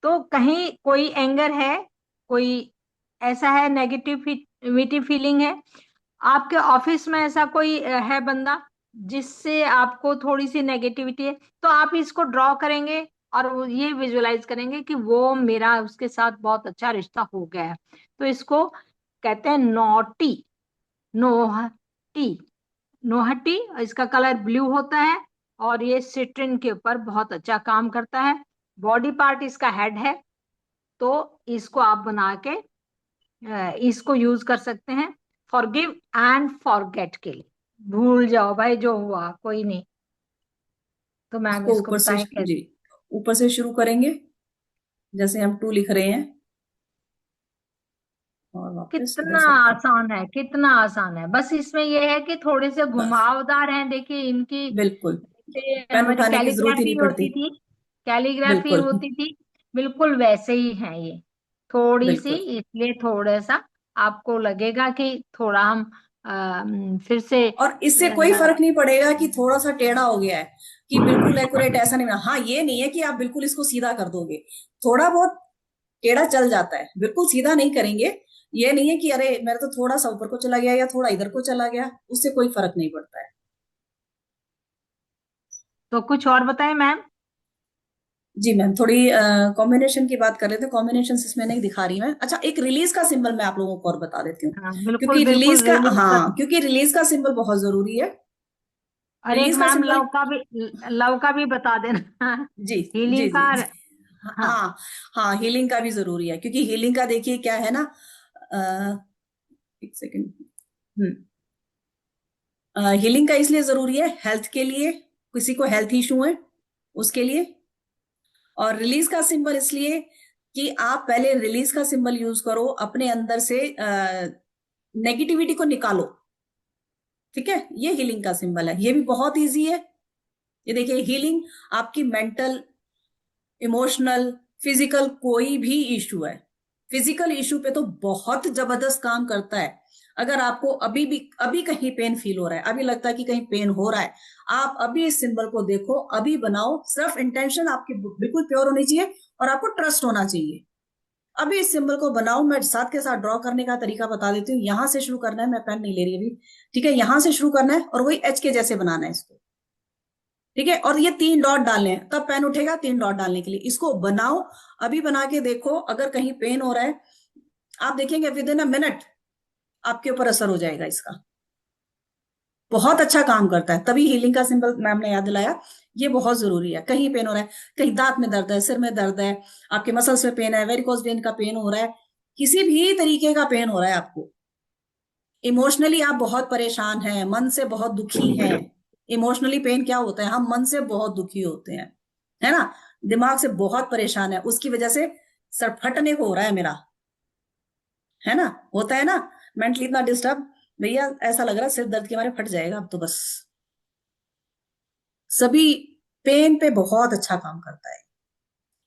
तो कहीं कोई एंगर है, कोई ऐसा है, नेगेटिविटी फीलिंग है, आपके ऑफिस में ऐसा कोई है बंदा जिससे आपको थोड़ी सी नेगेटिविटी है, तो आप इसको ड्रॉ करेंगे और ये विजुलाइज करेंगे कि वो मेरा उसके साथ बहुत अच्छा रिश्ता हो गया है। तो इसको कहते हैं नोटी, नोहटी, नोहटी। इसका कलर ब्लू होता है और ये सिट्रिन के ऊपर बहुत अच्छा काम करता है। बॉडी पार्ट इसका हेड है। तो इसको आप बना के इसको यूज कर सकते हैं फॉरगिव एंड फॉरगेट के लिए। भूल जाओ भाई, जो हुआ कोई नहीं। तो मैम इसको इसको ऊपर से, बताएं कैसे। जी, ऊपर से शुरू करेंगे, जैसे हम टू लिख रहे हैं, और वापस इधर कितना सर्कल। आसान है, कितना आसान है। बस इसमें यह है कि थोड़े से बस, घुमावदार हैं, देखिए इनकी, बिल्कुल, जैसे पेन हमारी उठाने की जरूरत ही कैलीग्राफी नहीं होती पड़ती। थी, कैलीग्राफी बिल्कुल, होती थी, बिल्कुल वैसे ही है ये। थोड़ी सी, बिल्कुल। इसलिए थोड़ा सा आपको लगेगा कि थोड़ा हम फिर से और इससे कोई फर्क नहीं पड़ेगा कि थोड़ा सा टेढ़ा हो गया है, कि बिल्कुल एक्यूरेट ऐसा नहीं, हाँ, ये नहीं है कि आप बिल्कुल इसको सीधा कर दोगे, थोड़ा बहुत टेढ़ा चल जाता है, बिल्कुल सीधा नहीं करेंगे। ये नहीं है कि अरे मेरा तो थोड़ा सा ऊपर को चला गया या थोड़ा इधर को चला गया, उससे कोई फर्क नहीं पड़ता है। तो कुछ और बताएं मैम। जी मैम, थोड़ी कॉम्बिनेशन की बात कर रहे थे, कॉम्बिनेशन इसमें नहीं दिखा रही मैं। अच्छा, एक रिलीज का सिंबल मैं आप लोगों को और बता देती हूँ, हाँ, बिल्कुल क्योंकि रिलीज बिल्कुल, का, रिलीज का। हाँ, क्योंकि रिलीज का सिंबल बहुत जरूरी है। और एक रिलीज का मैम सिंबल, लव का भी बता देना। जी, जी, हीलिंग का। जी, जी, हाँ, हाँ, हाँ, हीलिंग का भी जरूरी है, क्योंकि हीलिंग का देखिए क्या है ना, एक सेकेंड। हीलिंग का इसलिए जरूरी है, हेल्थ के लिए, किसी को हेल्थ इशू है उसके लिए। और रिलीज का सिंबल इसलिए कि आप पहले रिलीज का सिंबल यूज करो, अपने अंदर से नेगेटिविटी को निकालो। ठीक है, ये हीलिंग का सिंबल है, ये भी बहुत इजी है। ये देखिए, हीलिंग आपकी मेंटल, इमोशनल, फिजिकल, कोई भी इशू है, फिजिकल इशू पे तो बहुत जबरदस्त काम करता है। अगर आपको अभी भी, अभी कहीं पेन फील हो रहा है, अभी लगता है कि कहीं पेन हो रहा है, आप अभी इस सिंबल को देखो, अभी बनाओ, सिर्फ इंटेंशन आपकी बिल्कुल प्योर होनी चाहिए, और आपको ट्रस्ट होना चाहिए। अभी इस सिंबल को बनाओ, मैं साथ के साथ ड्रॉ करने का तरीका बता देती हूँ। यहां से शुरू करना है, मैं पेन नहीं ले रही अभी, ठीक है, यहां से शुरू करना है और वही एच के जैसे बनाना है इसको। ठीक है, और ये 3 डॉट डालने हैं, तब पेन उठेगा 3 डॉट डालने के लिए। इसको बनाओ, अभी बना के देखो, अगर कहीं पेन हो रहा है आप देखेंगे विद इन अ मिनट आपके ऊपर असर हो जाएगा इसका। बहुत अच्छा काम करता है, तभी हीलिंग का सिंबल मैम ने याद दिलाया, ये बहुत जरूरी है। कहीं पेन हो रहा है, कहीं दांत में दर्द है, सिर में दर्द है, आपके मसल्स में पेन है, वेरिकोज वेन का पेन हो रहा है, किसी भी तरीके का पेन हो रहा है आपको, इमोशनली आप बहुत परेशान हैं, मन से बहुत दुखी हैं। इमोशनली पेन क्या होता है, हम मन से बहुत दुखी होते हैं, है ना, दिमाग से बहुत परेशान है, उसकी वजह से सर फटने को हो रहा है मेरा, है ना, होता है ना, मेंटली इतना डिस्टर्ब, भैया ऐसा लग रहा है सिर दर्द के मारे फट जाएगा अब तो बस। सभी पेन पे बहुत अच्छा काम करता है।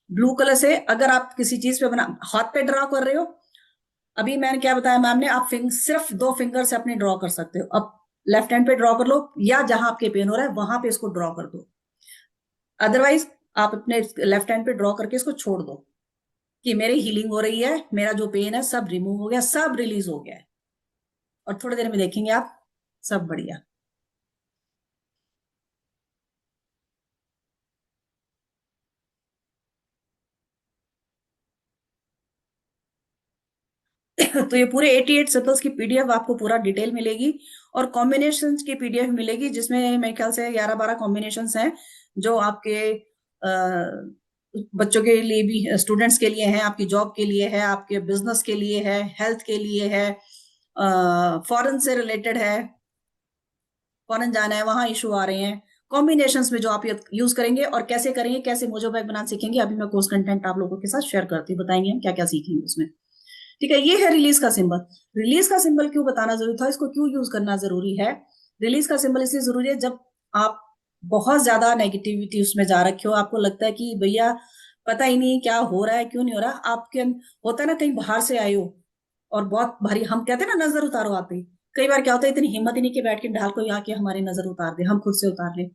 ब्लू कलर से अगर आप किसी चीज पे बना, हाथ पे ड्रॉ कर रहे हो, अभी मैंने क्या बताया मैम ने, आप सिर्फ 2 फिंगर से अपने ड्रॉ कर सकते हो। अब लेफ्ट हैंड पे ड्रॉ कर लो, या जहां आपके पेन हो रहा है वहां पे इसको ड्रॉ कर दो, अदरवाइज आप अपने लेफ्ट हैंड पे ड्रॉ करके इसको छोड़ दो कि मेरी हीलिंग हो रही है, मेरा जो पेन है सब रिमूव हो गया, सब रिलीज हो गया है, और थोड़ी देर में देखेंगे आप सब बढ़िया। तो ये पूरे 88 सिंबल्स की पीडीएफ आपको पूरा डिटेल मिलेगी, और कॉम्बिनेशन की पीडीएफ मिलेगी, जिसमें मेरे ख्याल से 11-12 कॉम्बिनेशन हैं, जो आपके बच्चों के लिए भी, स्टूडेंट्स के लिए है, आपकी जॉब के लिए है, आपके बिजनेस के लिए है, हेल्थ के लिए है, फॉरेन से रिलेटेड है, फॉरेन जाना है वहां इशू आ रहे हैं, कॉम्बिनेशंस में जो आप यूज करेंगे और कैसे करेंगे, कैसे मोजो बैग बनाना सीखेंगे, अभी मैं कोर्स कंटेंट आप लोगों के साथ शेयर करती हूँ, बताएंगे हम क्या क्या सीखेंगे उसमें। ठीक है, ये है रिलीज का सिंबल। रिलीज का सिंबल क्यों बताना जरूरी था, इसको क्यों यूज करना जरूरी है। रिलीज का सिंबल इसलिए जरूरी है, जब आप बहुत ज्यादा नेगेटिविटी उसमें जा रखे हो, आपको लगता है कि भैया पता ही नहीं क्या हो रहा है, क्यों नहीं हो रहा, आपके होता है ना, कहीं बाहर से आए हो और बहुत भारी, हम कहते हैं ना नजर उतारो आप पे, कई बार क्या होता है, इतनी हिम्मत ही नहीं कि बैठ के ढाल कोई आके हमारी नजर उतार दे, हम खुद से उतार ले।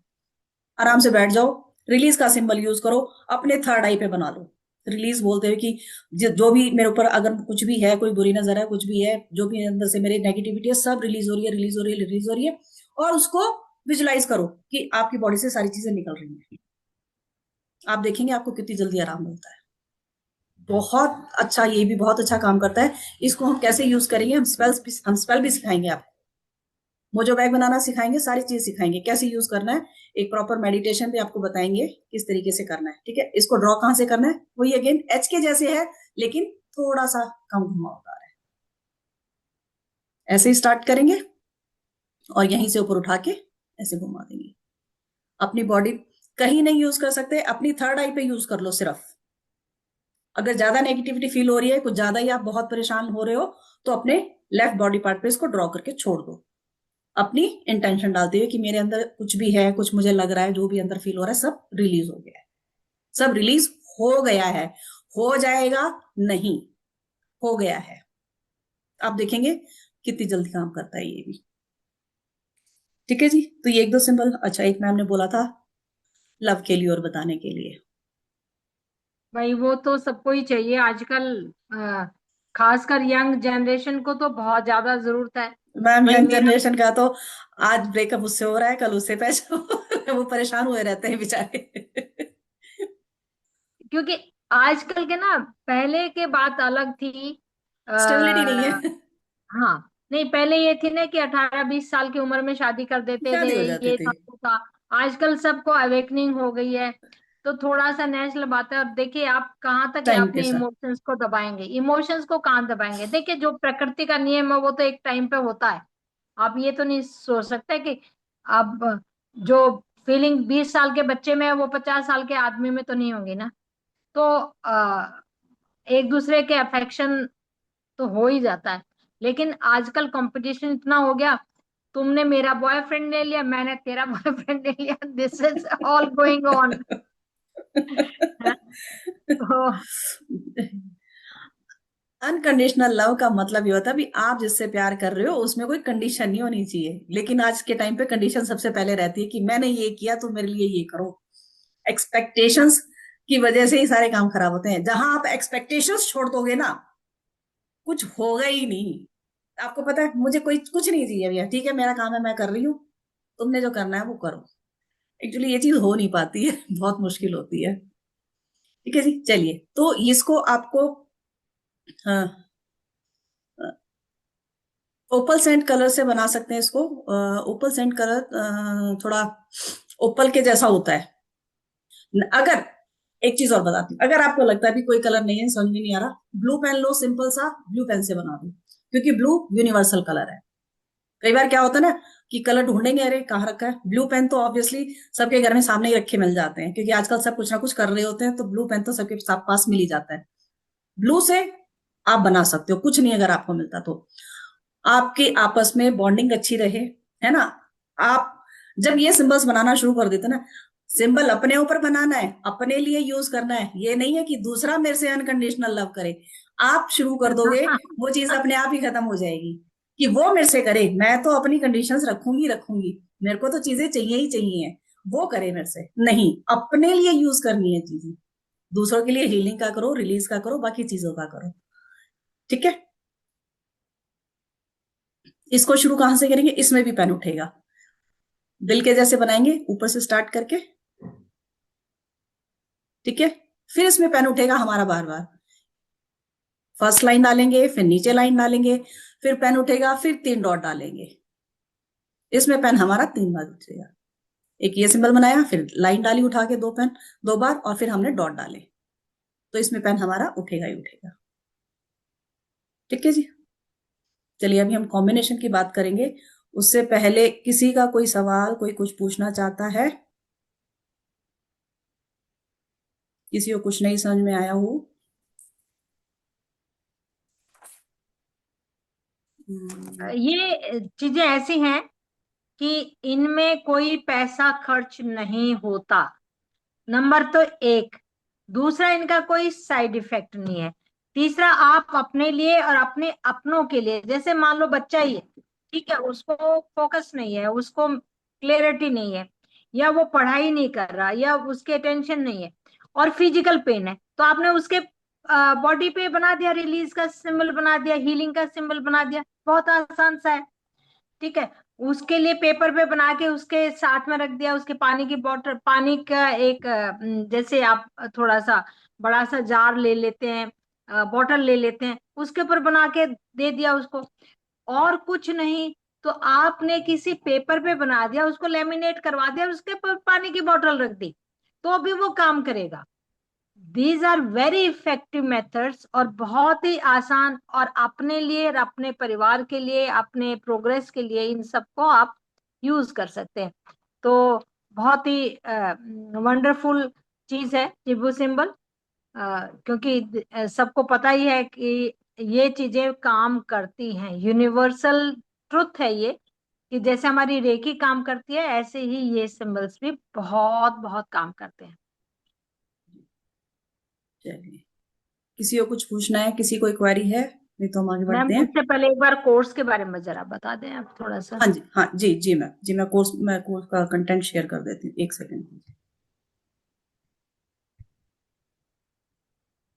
आराम से बैठ जाओ, रिलीज का सिंबल यूज करो, अपने थर्ड आई पे बना लो, रिलीज बोलते हुए कि जो भी मेरे ऊपर अगर कुछ भी है, कोई बुरी नजर है, कुछ भी है, जो भी अंदर से मेरी नेगेटिविटी है, सब रिलीज हो रही है, रिलीज हो रही है, रिलीज हो रही है, और उसको विजुलाइज करो कि आपकी बॉडी से सारी चीजें निकल रही हैं। आप देखेंगे आपको कितनी जल्दी आराम मिलता है। बहुत अच्छा, ये भी बहुत अच्छा काम करता है। इसको हम कैसे यूज करेंगे, हम स्पेल भी सिखाएंगे आपको, मोजो बैग बनाना सिखाएंगे, सारी चीज सिखाएंगे कैसे यूज करना है, एक प्रॉपर मेडिटेशन भी आपको बताएंगे किस तरीके से करना है। ठीक है, इसको ड्रॉ कहां से करना है, वही अगेन एच के जैसे है, लेकिन थोड़ा सा कम घुमावदार है। ऐसे ही स्टार्ट करेंगे और यहीं से ऊपर उठा के ऐसे घुमा देंगे। अपनी बॉडी कहीं नहीं यूज कर सकते, अपनी थर्ड आई पे यूज कर लो सिर्फ। अगर ज्यादा नेगेटिविटी फील हो रही है, कुछ ज्यादा ही आप बहुत परेशान हो रहे हो, तो अपने लेफ्ट बॉडी पार्ट पे इसको ड्रॉ करके छोड़ दो, अपनी इंटेंशन डालते हुए कि मेरे अंदर कुछ भी है, कुछ मुझे लग रहा है, जो भी अंदर फील हो रहा है, सब रिलीज हो गया है, सब रिलीज हो गया है, हो जाएगा नहीं, हो गया है। आप देखेंगे कितनी जल्दी काम करता है ये भी। ठीक है जी, तो ये 1-2 सिंबल। अच्छा, एक मैम ने बोला था लव के लिए और बताने के लिए। भाई वो तो सबको ही चाहिए आजकल, अ, खासकर यंग जनरेशन को तो बहुत ज्यादा जरूरत है। मैम भाई यंग मेरा, जनरेशन का तो आज ब्रेकअप उससे हो रहा है, कल उससे पैसा हो रहा है, वो परेशान हुए रहते हैं बेचारे। क्योंकि आजकल के ना, पहले के बात अलग थी। स्टेबिलिटी नहीं आ, है। हाँ, नहीं पहले ये थी ना कि 18-20 साल की उम्र में शादी कर देते थे, शादी हो जाते ये थे था वो था। आजकल सबको अवेकनिंग हो गई है, तो थोड़ा सा नेचुरल बात है। और देखिए आप कहाँ तक टाइम के अपने साथ। इमोशंस को दबाएंगे, इमोशंस को कहाँ दबाएंगे। देखिए जो प्रकृति का नियम है वो तो एक टाइम पे होता है। आप ये तो नहीं सोच सकते कि अब जो फीलिंग 20 साल के बच्चे में है वो 50 साल के आदमी में तो नहीं होगी ना। तो एक दूसरे के अफेक्शन तो हो ही जाता है। लेकिन आजकल कंपटीशन इतना हो गया, तुमने मेरा बॉयफ्रेंड ले लिया, मैंने तेरा बॉयफ्रेंड ले लिया, this is all going on. तो अनकंडीशनल लव का मतलब ये होता है भी आप जिससे प्यार कर रहे हो उसमें कोई कंडीशन नहीं होनी चाहिए, लेकिन आज के टाइम पे कंडीशन सबसे पहले रहती है कि मैंने ये किया तो मेरे लिए ये करो। एक्सपेक्टेशंस की वजह से ही सारे काम खराब होते हैं। जहां आप एक्सपेक्टेशंस छोड़ दोगे ना, कुछ होगा ही नहीं। आपको पता है मुझे कोई कुछ नहीं चाहिए भैया, ठीक है मेरा काम है मैं कर रही हूँ, तुमने जो करना है वो करो। एक्चुअली ये चीज हो नहीं पाती है, बहुत मुश्किल होती है। ठीक है जी, चलिए तो इसको आपको ओपल सेंट कलर से बना सकते हैं इसको। ओपल सेंट कलर थोड़ा ओपल के जैसा होता है। अगर एक चीज और बताती हूँ, अगर आपको लगता है भी कोई कलर नहीं है, समझ में नहीं आ रहा, ब्लू पेन लो, सिंपल सा ब्लू पेन से बना दो, क्योंकि ब्लू यूनिवर्सल कलर है। कई बार क्या होता है ना कि कलर ढूंढेंगे, अरे कहाँ रखा है ब्लू पेन, तो ऑब्वियसली सबके घर में सामने ही रखे मिल जाते हैं, क्योंकि आजकल सब कुछ ना कुछ कर रहे होते हैं, तो ब्लू पेन तो सबके पास मिल ही जाता है। ब्लू से आप बना सकते हो, कुछ नहीं अगर आपको मिलता तो। आपके आपस में बॉन्डिंग अच्छी रहे, है ना। आप जब ये सिंबल्स बनाना शुरू कर देते ना, सिंबल अपने ऊपर बनाना है, अपने लिए यूज करना है, ये नहीं है कि दूसरा मेरे से अनकंडीशनल लव करे। आप शुरू कर दोगे, वो चीज अपने आप ही खत्म हो जाएगी कि वो मेरे से करे, मैं तो अपनी कंडीशंस रखूंगी रखूंगी, मेरे को तो चीजें चाहिए ही चाहिए, वो करे मेरे से नहीं, अपने लिए यूज करनी है चीजें। दूसरों के लिए हीलिंग का करो, रिलीज का करो, बाकी चीजों का करो। ठीक है, इसको शुरू कहां से करेंगे, इसमें भी पेन उठेगा, दिल के जैसे बनाएंगे ऊपर से स्टार्ट करके। ठीक है, फिर इसमें पेन उठेगा हमारा बार बार, फर्स्ट लाइन डालेंगे, फिर नीचे लाइन डालेंगे, फिर पेन उठेगा, फिर 3 डॉट डालेंगे, इसमें पेन हमारा 3 बार उठेगा। एक ये सिंबल बनाया, फिर लाइन डाली उठा के 2 पेन 2 बार, और फिर हमने डॉट डाले, तो इसमें पेन हमारा उठेगा ही उठेगा। ठीक है जी, चलिए अभी हम कॉम्बिनेशन की बात करेंगे। उससे पहले किसी का कोई सवाल, कोई कुछ पूछना चाहता है, किसी को कुछ नहीं समझ में आया हो? ये चीजें ऐसी हैं कि इनमें कोई पैसा खर्च नहीं होता, नंबर तो एक। दूसरा, इनका कोई साइड इफेक्ट नहीं है। तीसरा, आप अपने लिए और अपने अपनों के लिए, जैसे मान लो बच्चा ही है, ठीक है, उसको फोकस नहीं है, उसको क्लियरिटी नहीं है, या वो पढ़ाई नहीं कर रहा, या उसके टेंशन नहीं है, और फिजिकल पेन है, तो आपने उसके बॉडी पे बना दिया, रिलीज का सिंबल बना दिया, हीलिंग का सिंबल बना दिया, बहुत आसान सा है। ठीक है, उसके लिए पेपर पे बना के उसके साथ में रख दिया, उसके पानी की बोतल, पानी का एक जैसे आप थोड़ा सा बड़ा सा जार ले लेते हैं, बोतल ले लेते हैं, उसके ऊपर बना के दे दिया उसको, और कुछ नहीं, तो आपने किसी पेपर पे बना दिया, उसको लेमिनेट करवा दिया, उसके ऊपर पानी की बोतल रख दी, तो भी वो काम करेगा। These are very effective methods, और बहुत ही आसान, और अपने लिए और अपने परिवार के लिए, अपने प्रोग्रेस के लिए, इन सबको आप यूज कर सकते हैं। तो बहुत ही वंडरफुल चीज है जिबू सिंबल, क्योंकि सबको पता ही है कि ये चीजें काम करती हैं, यूनिवर्सल ट्रुथ है ये, कि जैसे हमारी रेकी काम करती है, ऐसे ही ये सिंबल्स भी बहुत बहुत काम करते हैं। चलिए, किसी को कुछ पूछना है, किसी को क्वेरी है, नहीं तो हम आगे मैम, बढ़ते हैं। उससे पहले एक बार कोर्स के बारे में जरा बता दें आप थोड़ा सा। हाँ जी, हाँ जी, जी मैं कोर्स का कंटेंट शेयर कर देती हूँ, एक सेकंड।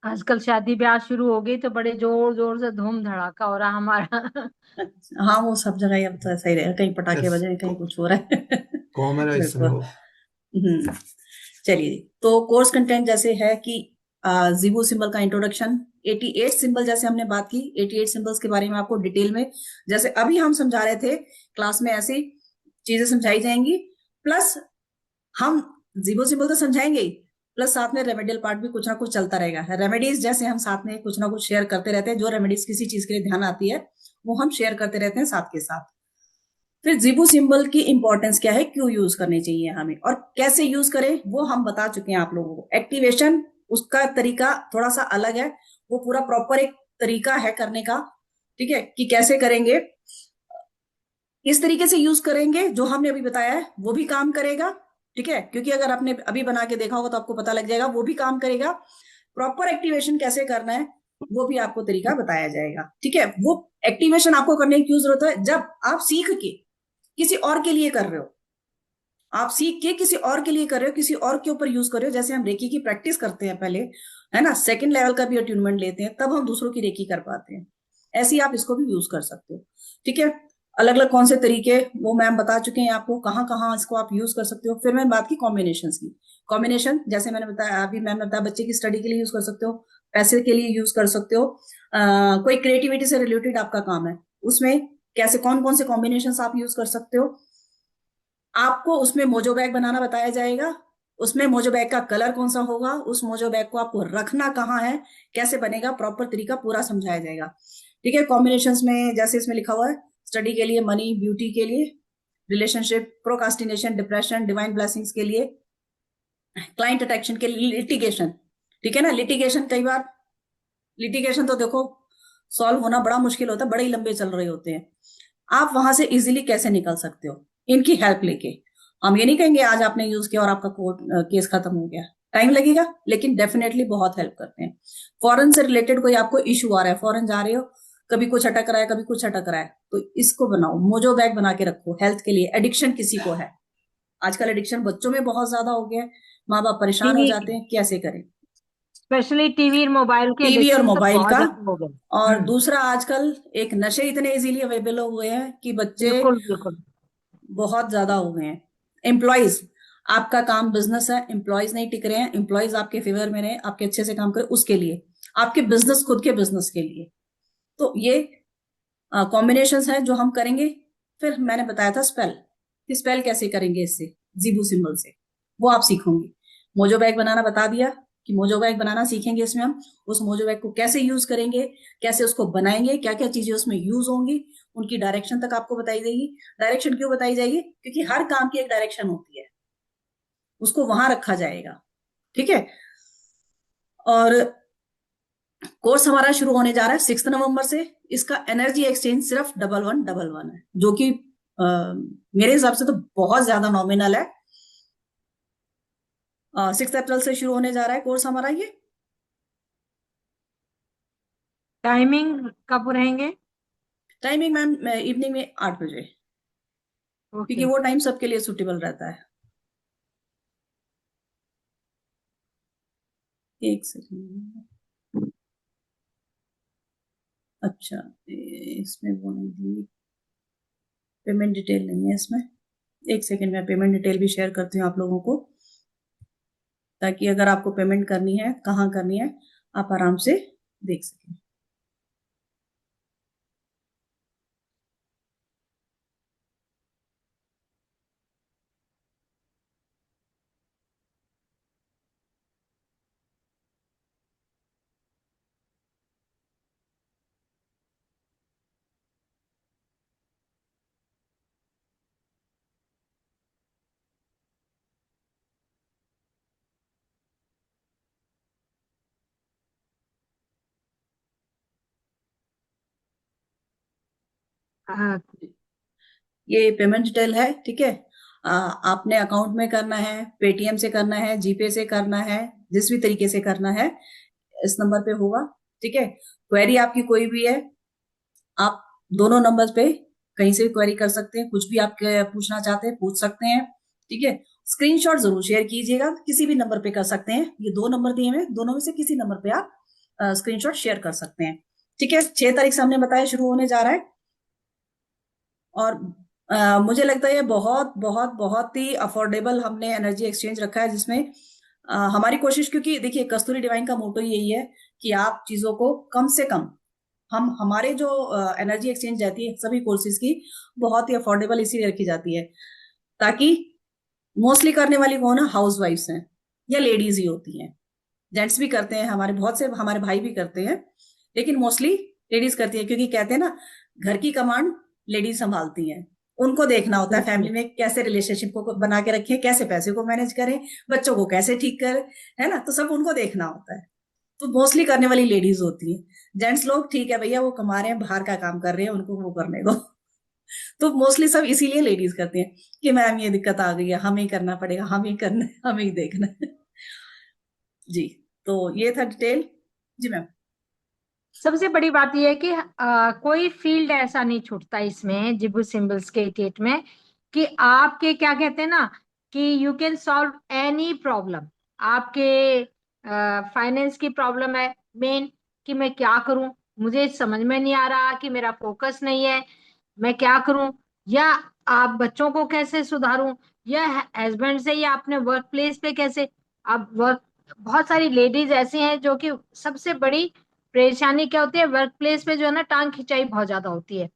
आजकल शादी ब्याह शुरू हो गई, तो बड़े जोर जोर से धूम धड़ाका हो रहा हमारा। अच्छा, हाँ वो सब जगह ही अब तो ऐसा ही रहेगा, कहीं पटाखे यस, बजे, कहीं कुछ हो रहा है। कॉमनाइजेशन बिल्कुल। वो। चलिए, तो कोर्स कंटेंट जैसे है कि जीबू सिंबल का इंट्रोडक्शन, 88 सिंबल जैसे हमने बात की, 88 सिंबल्स के बारे में आपको डिटेल में, जैसे अभी हम समझा रहे थे क्लास में, ऐसी चीजें समझाई जाएंगी। प्लस हम जीबो सिंबल तो समझाएंगे ही, प्लस साथ में रेमेडियल पार्ट भी कुछ ना कुछ चलता रहेगा। रेमेडीज जैसे हम साथ में कुछ ना कुछ शेयर करते रहते हैं, जो रेमेडीज किसी चीज के लिए ध्यान आती है वो हम शेयर करते रहते हैं साथ के साथ। फिर जीबू सिंबल की इंपॉर्टेंस क्या है, क्यों यूज करनी चाहिए हमें, और कैसे यूज करें वो हम बता चुके हैं आप लोगों को। एक्टिवेशन उसका तरीका थोड़ा सा अलग है, वो पूरा प्रॉपर एक तरीका है करने का। ठीक है, कि कैसे करेंगे, इस तरीके से यूज करेंगे जो हमने अभी बताया है वो भी काम करेगा। ठीक है, क्योंकि अगर आपने अभी बना के देखा होगा तो आपको पता लग जाएगा, वो भी काम करेगा। प्रॉपर एक्टिवेशन कैसे करना है वो भी आपको तरीका बताया जाएगा। ठीक है, वो एक्टिवेशन आपको करने की क्यों जरूरत है, जब आप सीख के किसी और के लिए कर रहे हो, आप सीख के किसी और के लिए कर रहे हो, किसी और के ऊपर यूज कर रहे हो। जैसे हम रेकी की प्रैक्टिस करते हैं पहले, है ना, सेकंड लेवल का भी अट्यूनमेंट लेते हैं, तब हम दूसरों की रेकी कर पाते हैं। ऐसे ही आप इसको भी यूज कर सकते हो। ठीक है, अलग अलग कौन से तरीके वो मैम बता चुके हैं आपको, कहाँ कहाँ इसको आप यूज कर सकते हो। फिर मैं बात की कॉम्बिनेशन की। कॉम्बिनेशन जैसे मैंने बताया, अभी मैम ने बताया, बच्चे की स्टडी के लिए यूज कर सकते हो, पैसे के लिए यूज कर सकते हो, कोई क्रिएटिविटी से रिलेटेड आपका काम है, उसमें कैसे कौन कौन से कॉम्बिनेशन आप यूज कर सकते हो। आपको उसमें मोजो बैग बनाना बताया जाएगा, उसमें मोजो बैग का कलर कौन सा होगा, उस मोजो बैग को आपको रखना कहाँ है, कैसे बनेगा, प्रॉपर तरीका पूरा समझाया जाएगा। ठीक है। कॉम्बिनेशंस में जैसे इसमें लिखा हुआ है, स्टडी के लिए, मनी, ब्यूटी के लिए, relationship, procrastination, depression, divine blessings के लिए, क्लाइंट अट्रैक्शन के लिए, लिटिगेशन। ठीक है ना। लिटिगेशन, कई बार लिटिगेशन तो देखो सॉल्व होना बड़ा मुश्किल होता है, बड़े ही लंबे चल रहे होते हैं। आप वहां से इजीली कैसे निकल सकते हो इनकी हेल्प लेके। हम ये नहीं कहेंगे आज आपने यूज किया और आपका कोर्ट केस खत्म हो गया, टाइम लगेगा, लेकिन डेफिनेटली बहुत हेल्प करते हैं। फॉरेन से रिलेटेड कोई आपको इशू आ रहा है, फॉरेन जा रहे हो, कभी कुछ अटक रहा है, कभी कुछ अटक रहा है, तो इसको बनाओ, मोजो बैग बना के रखो हेल्थ के लिए। एडिक्शन किसी को है, आजकल एडिक्शन बच्चों में बहुत ज्यादा हो गया है, माँ बाप परेशान हो टीवी, जाते हैं, कैसे करें। स्पेशली टीवी और मोबाइल के टीवी और एडिक्शन तो मोबाइल बहुत का। ज्यादा हो गए। और दूसरा, आजकल एक नशे इतने इजीली अवेलेबल हो गए हैं कि बच्चे बिल्कुल बिल्कुल। बहुत ज्यादा हो गए हैं। एम्प्लॉयज, आपका काम बिजनेस है, एम्प्लॉयज नहीं टिक रहे हैं, एम्प्लॉयज आपके फेवर में रहे, आपके अच्छे से काम करें, उसके लिए, आपके बिजनेस, खुद के बिजनेस के लिए। तो ये कॉम्बिनेशन है जो हम करेंगे। फिर मैंने बताया था स्पेल, कि स्पेल कैसे करेंगे इससे, जीबू सिंबल से, वो आप सीखोगे। मोजो बैग बनाना बता दिया कि मोजो बैग बनाना सीखेंगे इसमें हम। उस मोजो बैग को कैसे यूज करेंगे, कैसे उसको बनाएंगे, क्या क्या चीजें उसमें यूज होंगी, उनकी डायरेक्शन तक आपको बताई जाएगी। डायरेक्शन क्यों बताई जाएगी, क्योंकि हर काम की एक डायरेक्शन होती है, उसको वहां रखा जाएगा। ठीक है। और कोर्स हमारा शुरू होने जा रहा है 6 नवंबर से। इसका एनर्जी एक्सचेंज सिर्फ 1111 है, जो कि मेरे हिसाब से तो बहुत ज्यादा नॉमिनल है। 6 अप्रैल से शुरू होने जा रहा है कोर्स हमारा ये। टाइमिंग कब रहेंगे? टाइमिंग मैम इवनिंग में 8 बजे, क्योंकि ओके। वो टाइम सबके लिए सुटेबल रहता है। एक सेकंड। अच्छा, इसमें वो नहीं दी, पेमेंट डिटेल नहीं है इसमें। एक सेकंड में पेमेंट डिटेल भी शेयर करती हूँ आप लोगों को, ताकि अगर आपको पेमेंट करनी है, कहाँ करनी है, आप आराम से देख सकें। हाँ। ये पेमेंट डिटेल है। ठीक है। आपने अकाउंट में करना है, पेटीएम से करना है, जीपे से करना है, जिस भी तरीके से करना है, इस नंबर पे होगा। ठीक है। क्वेरी आपकी कोई भी है, आप दोनों नंबर पे कहीं से भी क्वेरी कर सकते हैं, कुछ भी आप पूछना चाहते हैं पूछ सकते हैं। ठीक है। स्क्रीनशॉट जरूर शेयर कीजिएगा, किसी भी नंबर पे कर सकते हैं, ये 2 नंबर दिए हुए, दोनों में से किसी नंबर पे आप स्क्रीनशॉट शेयर कर सकते हैं। ठीक है। 6 तारीख से हमने बताया शुरू होने जा रहा है। और मुझे लगता है ये बहुत बहुत बहुत ही अफोर्डेबल हमने एनर्जी एक्सचेंज रखा है, जिसमें हमारी कोशिश, क्योंकि देखिए कस्तूरी डिवाइन का मोटो यही है कि आप चीजों को कम से कम, हम हमारे जो एनर्जी एक्सचेंज रहती है सभी कोर्सेज की, बहुत ही अफोर्डेबल इसीलिए रखी जाती है, ताकि मोस्टली करने वाली कौन है, हाउस वाइफ्स हैं या लेडीज ही होती हैं। जेंट्स भी करते हैं, हमारे बहुत से हमारे भाई भी करते हैं, लेकिन मोस्टली लेडीज करती है, क्योंकि कहते हैं ना, घर की कमांड लेडीज संभालती हैं। उनको देखना होता है बिल्कुल। फैमिली में कैसे रिलेशनशिप को बना के रखें, कैसे पैसे को मैनेज करें, बच्चों को कैसे ठीक करें, है ना, तो सब उनको देखना होता है। तो मोस्टली करने वाली लेडीज होती है। जेंट्स लोग ठीक है भैया, वो कमा रहे हैं, बाहर का काम कर रहे हैं, उनको वो करने दो। तो मोस्टली सब इसीलिए लेडीज करती हैं कि मैम ये दिक्कत आ गई है, हमें ही करना पड़ेगा, हमें ही करना है, हमें ही देखना है। जी। तो ये था डिटेल। जी मैम। सबसे बड़ी बात यह है कि कोई फील्ड ऐसा नहीं छूटता इसमें जिबू सिंबल्स के इटिएट में, कि आपके क्या कहते हैं ना, कि you can solve any problem. आपके फाइनेंस की प्रॉब्लम है मेन, कि मैं क्या करूं, मुझे समझ में नहीं आ रहा, कि मेरा फोकस नहीं है, मैं क्या करूं, या आप बच्चों को कैसे सुधारूं, या हस्बैंड से, या अपने वर्क प्लेस पे कैसे आप वर्क। बहुत सारी लेडीज ऐसी हैं जो कि सबसे बड़ी परेशानी क्या होती है, वर्क प्लेस पे जो है ना, टांग खिंचाई बहुत ज्यादा होती है।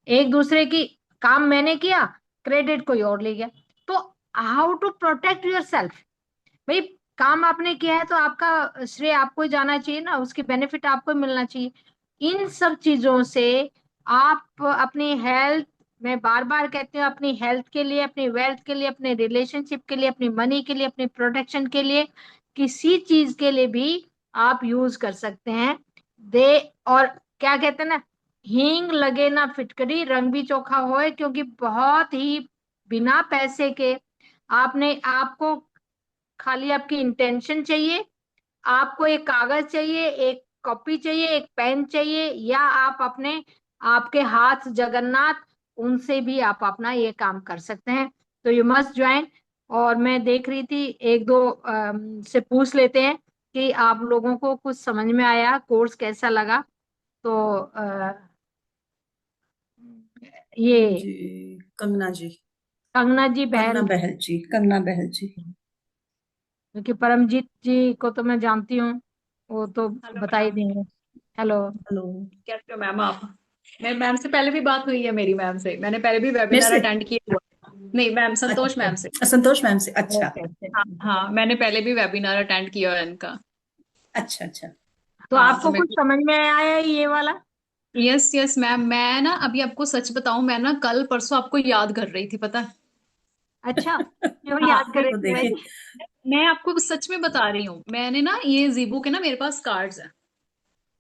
एक दूसरे की काम मैंने किया, क्रेडिट कोई और ले गया। तो how to protect yourself. भाई, काम आपने किया है तो आपका श्रेय आपको ही जाना चाहिए ना, उसकी बेनिफिट आपको ही मिलना चाहिए। इन सब चीजों से आप अपनी हेल्थ, मैं बार बार कहती हूँ, अपनी हेल्थ के लिए, अपनी वेल्थ के लिए, अपने रिलेशनशिप के लिए, अपनी मनी के लिए, अपनी प्रोटेक्शन के लिए, किसी चीज के लिए भी आप यूज कर सकते हैं। दे और क्या कहते हैं ना, हींग लगे ना फिटकरी, रंग भी चोखा होए, क्योंकि बहुत ही बिना पैसे के आपने आपको खाली आपकी इंटेंशन चाहिए, आपको एक कागज चाहिए, एक कॉपी चाहिए, एक पेन चाहिए, या आप अपने आपके हाथ जगन्नाथ, उनसे भी आप अपना ये काम कर सकते हैं। तो यू मस्ट ज्वाइन। और मैं देख रही थी, एक दो से पूछ लेते हैं कि आप लोगों को कुछ समझ में आया, कोर्स कैसा लगा। तो ये जी, कंगना जी, कंगना जी कंगना बहल, बहल जी, कंगना बहल जी। क्योंकि परमजीत जी को तो मैं जानती हूँ, वो तो हेलो बता ही मैम। देंगे। हेलो। हेलो। कैसे हो मैम आप? मैं मैम से पहले भी बात हुई है मेरी, मैम से मैंने पहले भी मेरे वेबिनार से? अटेंड किया हुआ है। नहीं मैम, संतोष अच्छा, मैम से। संतोष मैम से, अच्छा। Okay okay. हाँ हाँ, मैंने पहले भी वेबिनार अटेंड किया है इनका। अच्छा अच्छा। तो हाँ तो आपको कुछ मेरे समझ में आया है ये वाला? यस यस मैम, मैं ना अभी आपको सच बताऊं, मैं ना कल परसों आपको याद कर रही थी, पता है। अच्छा, क्यों हाँ याद कर रहे तो थे देखिए। भाई? मैं आपको सच में बता रही हूँ, मैंने ना ये जीबू के ना मेरे पास कार्ड्स है।